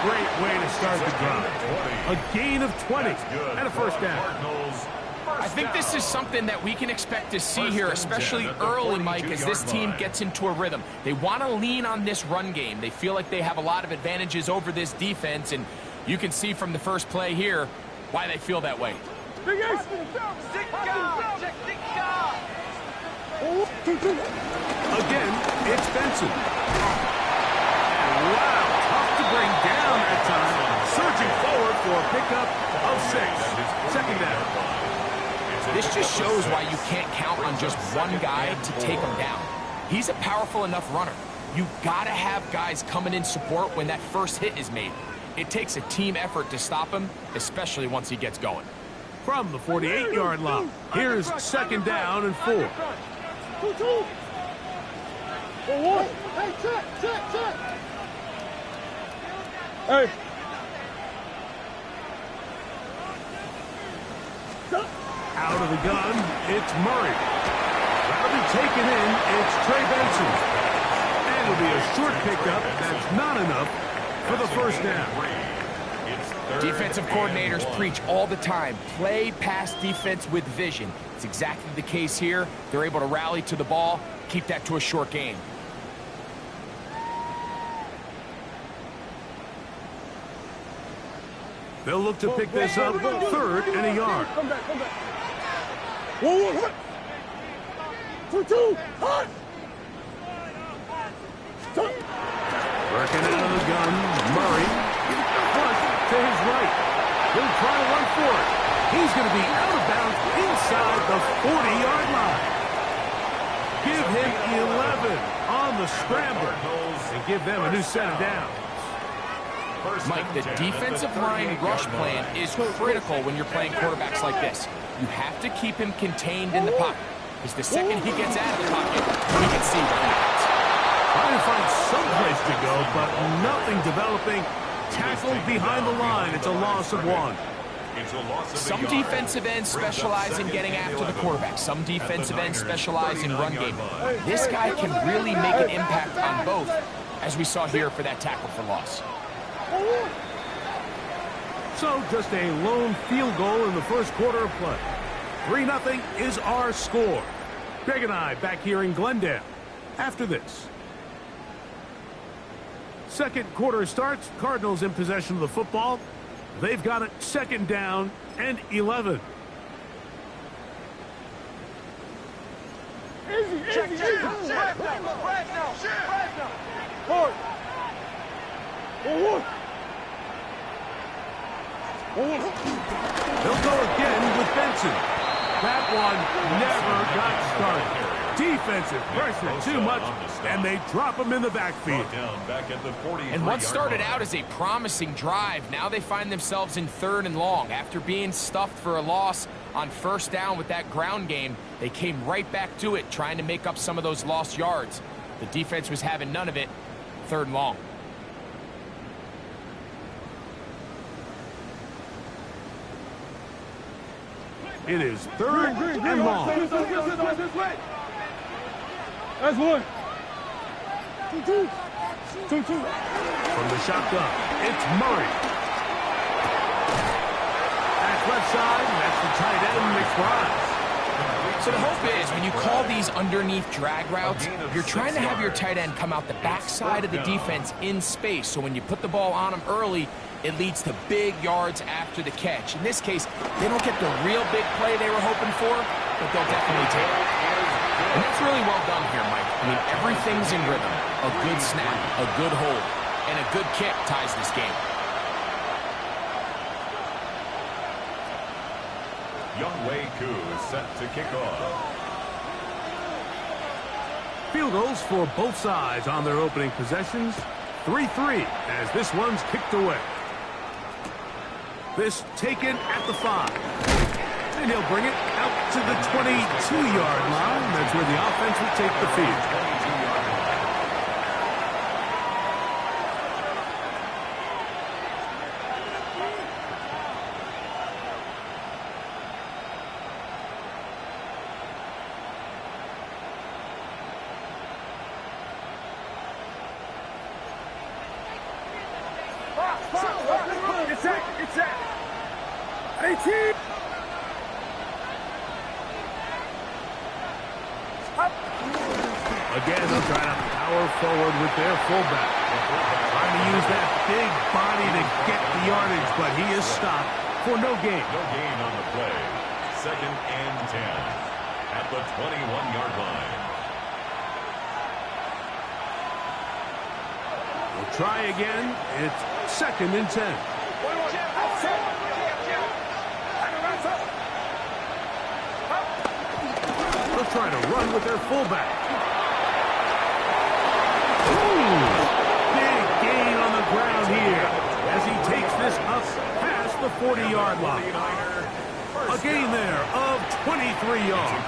Great way to start the drive. A gain of 20 and a first down. I think this is something that we can expect to see here, especially early, Mike, as this team gets into a rhythm. They want to lean on this run game. They feel like they have a lot of advantages over this defense, and you can see from the first play here why they feel that way. Again, it's Benson. Wow, tough to bring down that time. Surging forward for a pickup of 6. Second down. This just shows why you can't count on just one guy to take him down. He's a powerful enough runner. You got to have guys coming in support when that first hit is made. It takes a team effort to stop him, especially once he gets going. From the 48-yard line, here's second down and 4. Hey. Out of the gun, it's Murray. That'll be taken in, it's Trey Benson. And it'll be a short pickup that's not enough for the first down. Defensive coordinators preach all the time, play pass defense with vision. It's exactly the case here. They're able to rally to the ball, keep that to a short game. They'll look to pick this up, 3rd and a yard. Come back. 1-1, 2-2, hot! Working out of the gun, Murray. Flush to his right. He'll try to run for it. He's going to be out of bounds inside the 40-yard line. Give him 11 on the scramble and give them a new set of downs. Mike, the defensive line rush plan is critical when you're playing quarterbacks like this. You have to keep him contained in the pocket, because the second he gets out of the pocket, we can see what happens. Trying to find some place to go, but nothing developing. Tackled behind the line. It's a loss of 1. Some defensive ends specialize in getting after the quarterback. Some defensive ends specialize in run game. This guy can really make an impact on both, as we saw here for that tackle for loss. So just a lone field goal in the first quarter of play. 3-0 is our score. Greg and I back here in Glendale after this. Second quarter starts. Cardinals in possession of the football. They've got it 2nd down and 11. Check. Forward. They'll go again with Benson. That one never got started. Defensive pressure too much, and they drop him in the backfield. And what started out as a promising drive, now they find themselves in 3rd and long. After being stuffed for a loss on 1st down with that ground game, they came right back to it, trying to make up some of those lost yards. The defense was having none of it. 3rd and long. It is 3rd and long. That's 1. 2. From the shotgun, it's Murray. That's left side, and that's the tight end, McBride. So the hope is when you call these underneath drag routes, you're trying to have your tight end come out the backside of the defense in space. So when you put the ball on him early, it leads to big yards after the catch. In this case, they don't get the real big play they were hoping for, but they'll definitely take it. And that's really well done here, Mike. I mean, everything's in rhythm. A good snap, a good hold, and a good kick ties this game. Younghoe Koo is set to kick off. Field goals for both sides on their opening possessions. 3-3 as this one's kicked away. This taken at the 5. And he'll bring it out to the 22-yard line. That's where the offense will take the field. It's that. 18. Again, they'll try to power forward with their fullback. Trying to use that big body to get the yardage, but he is stopped for no gain. No gain on the play. 2nd and 10 at the 21-yard line. We'll try again. It's 2nd and 10. They'll try to run with their fullback. Ooh, big gain on the ground here as he takes this up past the 40-yard line. A gain there of 23 yards.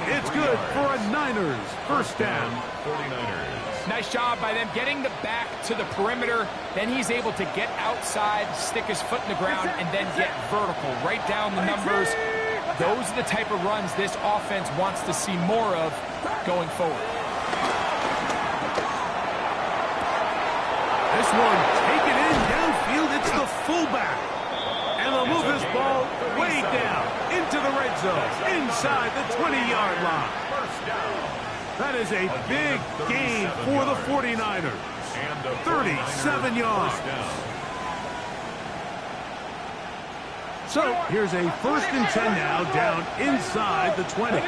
It's good for a Niners first down. 49ers. Nice job by them getting the back to the perimeter. Then he's able to get outside, stick his foot in the ground, and then get vertical. Right down the numbers. Those are the type of runs this offense wants to see more of going forward. This one taken in downfield. It's the fullback. And they'll move this ball way down into the red zone, inside the 20-yard line. That is a big gain for the 49ers. 37 yards. So here's a 1st and 10 now, down inside the 20.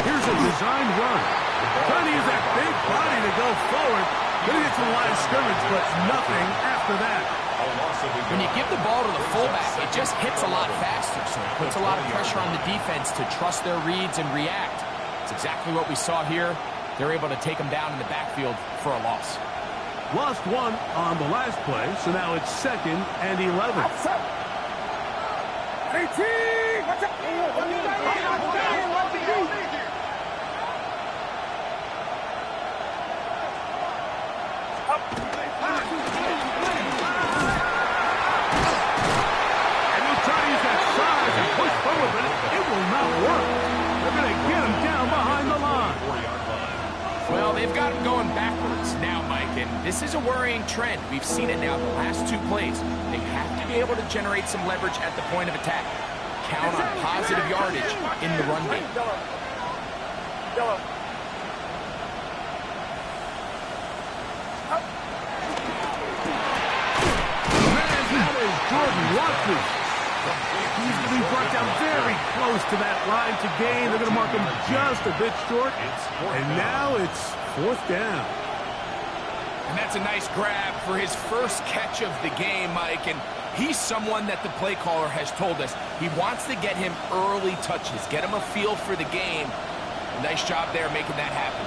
Here's a designed run. Trying to use that big body to go forward. Gonna get to the line of scrimmage, but nothing after that. When you give the ball to the fullback, it just hits a lot faster, so it puts a lot of pressure on the defense to trust their reads and react. It's exactly what we saw here. They're able to take them down in the backfield for a loss. Lost one on the last play, so now it's 2nd and 11. 18. You've got him going backwards now, Mike, and this is a worrying trend. We've seen it now the last 2 plays. They have to be able to generate some leverage at the point of attack. Count on positive yardage in the run game. That is Jordan Watson. He's going to be brought down very close to that line to gain. They're going to mark him just a bit short. And now it's 4th down. And that's a nice grab for his first catch of the game, Mike. And he's someone that the play caller has told us he wants to get him early touches, get him a feel for the game. Nice job there making that happen.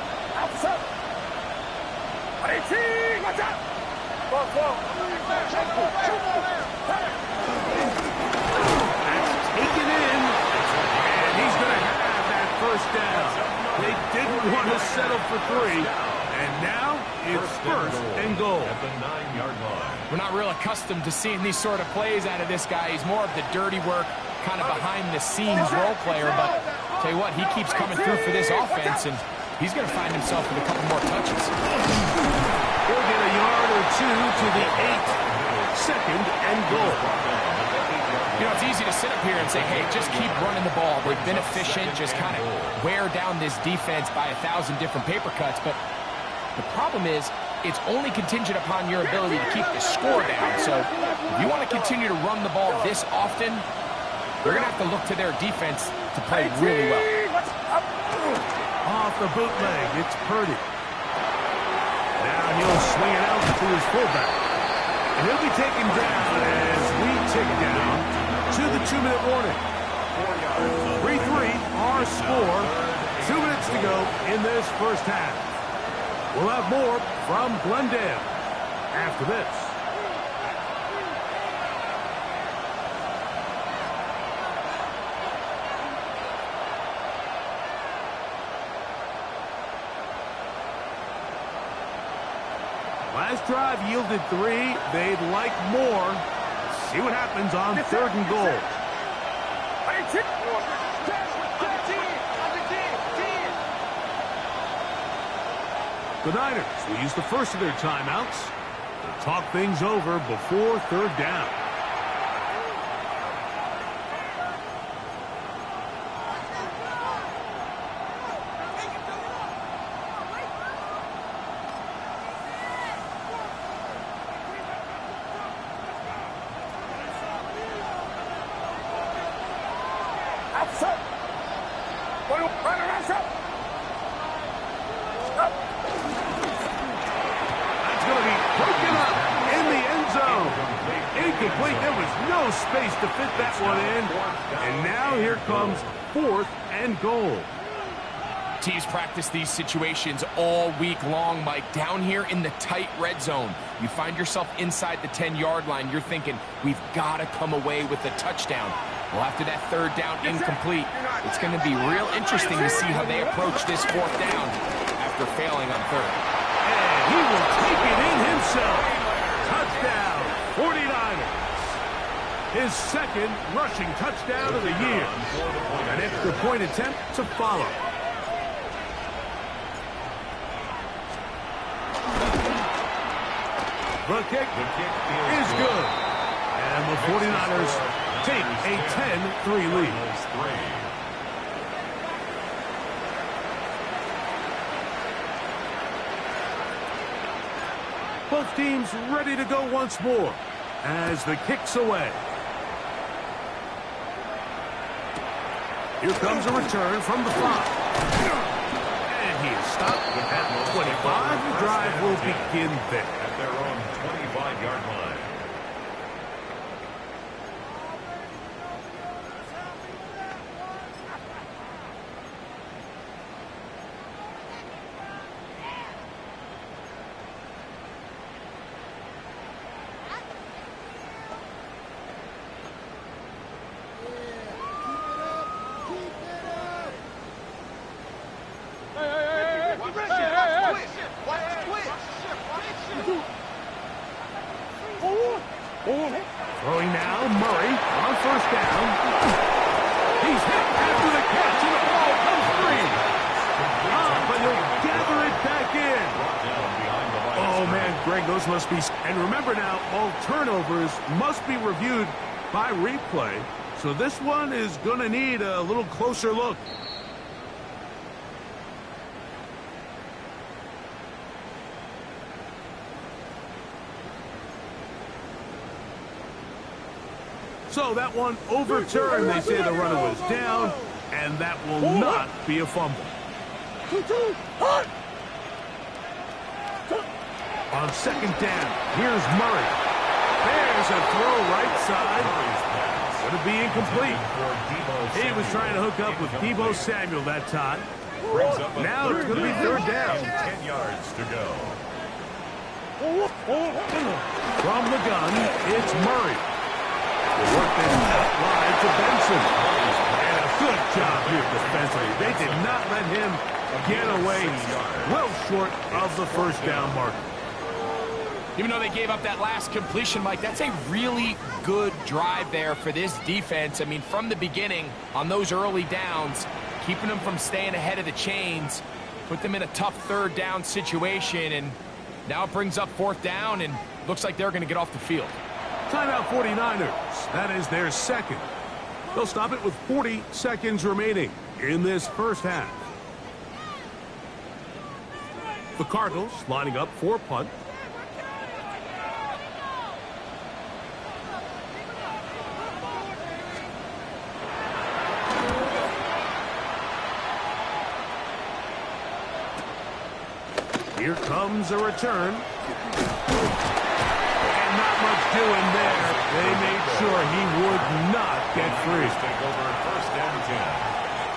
Taken in, and he's going to have that first down. They didn't want to settle for 3, and now it's 1st and goal. At the 9-yard line. We're not real accustomed to seeing these sort of plays out of this guy. He's more of the dirty work, kind of behind-the-scenes role player, but tell you what, he keeps coming through for this offense, and he's going to find himself with a couple more touches. He'll get a yard or 2 to the 8. 2nd and goal. You know, it's easy to sit up here and say, hey, just keep running the ball. They've been efficient, just kind of wear down this defense by 1,000 different paper cuts. But the problem is, it's only contingent upon your ability to keep the score down. So if you want to continue to run the ball this often, they're going to have to look to their defense to play really well. Off the bootleg, it's Purdy. Now he'll swing it out to his fullback. And he'll be taken down as we tick down to the 2-minute warning. 3-3, our score. 2 minutes to go in this first half. We'll have more from Glendale after this. Last drive yielded 3. They'd like more. See what happens on 3rd and goal. The Niners will use the first of their timeouts to talk things over before 3rd down. Incomplete. There was no space to fit that one in. And now here comes 4th and goal. Teams practice these situations all week long, Mike. Down here in the tight red zone, you find yourself inside the 10-yard line. You're thinking, we've got to come away with a touchdown. Well, after that 3rd down incomplete, it's going to be real interesting to see how they approach this 4th down after failing on 3rd. And he will take it in himself. Touchdown, 49ers. His 2nd rushing touchdown of the year. An extra point attempt to follow. The kick is good. And the 49ers take a 10-3 lead. Both teams ready to go once more as the kick's away. Here comes a return from the 5. And he is stopped at 25. The drive will begin there. At their own 25-yard line. This must be... And remember now, all turnovers must be reviewed by replay. So this one is going to need a little closer look. So that one overturned. They say the runner was down, and that will not be a fumble. On second down, here's Murray. There's a throw right side. Going to be incomplete. He was trying to hook up with Deebo Samuel that time. Now it's going to be third down. 10 yards to go. From the gun, it's Murray. The work then out wide to Benson. And a good job here defensively. They did not let him get away. Well short of the first down marker. Even though they gave up that last completion, Mike, that's a really good drive there for this defense. I mean, from the beginning, on those early downs, keeping them from staying ahead of the chains, put them in a tough third down situation, and now it brings up fourth down, and looks like they're going to get off the field. Timeout 49ers. That is their second. They'll stop it with 40 seconds remaining in this first half. The Cardinals lining up for punt. Here comes a return. And not much doing there. They made sure he would not get free. Take over first and 10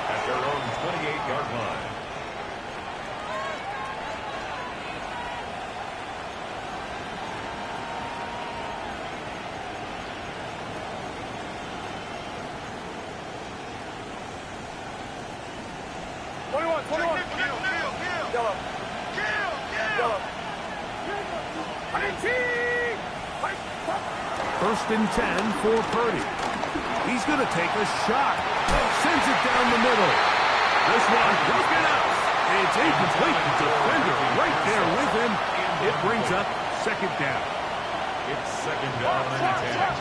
at their own 28-yard line. First and 10 for Purdy. He's going to take a shot. Sends it down the middle. This one broken up. It's incomplete. The defender right there with him. It brings up second down. It's second down and 10.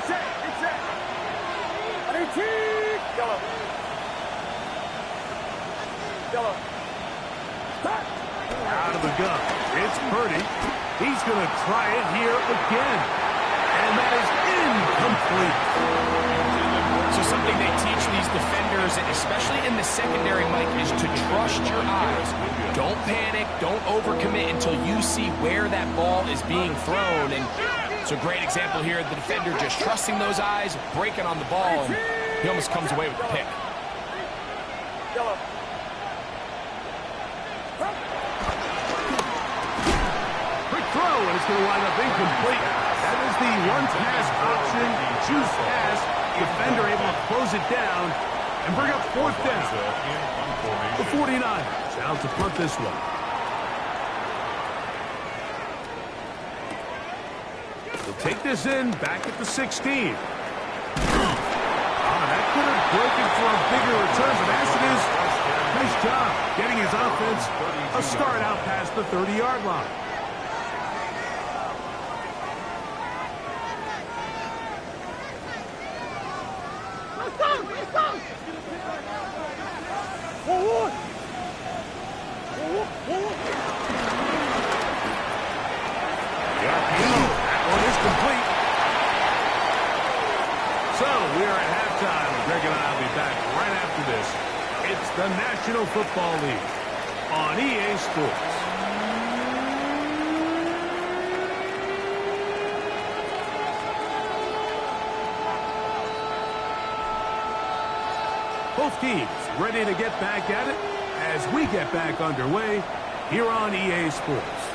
It's it. 18. Out of the gun. It's Purdy. He's going to try it here again. And that is incomplete. So something they teach these defenders, especially in the secondary, Mike, is to trust your eyes. Don't panic. Don't overcommit until you see where that ball is being thrown. And it's a great example here. The defender just trusting those eyes, breaking on the ball, and he almost comes away with the pick. And it's going to wind up incomplete. That is the one-pass option, choose pass. Defender able to close it down and bring up fourth down. The 49ers out to punt this one. They'll take this in back at the 16. That could have broken for a bigger return, but as it is, nice job getting his offense a start out past the 30-yard line. The National Football League on EA Sports. Both teams ready to get back at it as we get back underway here on EA Sports.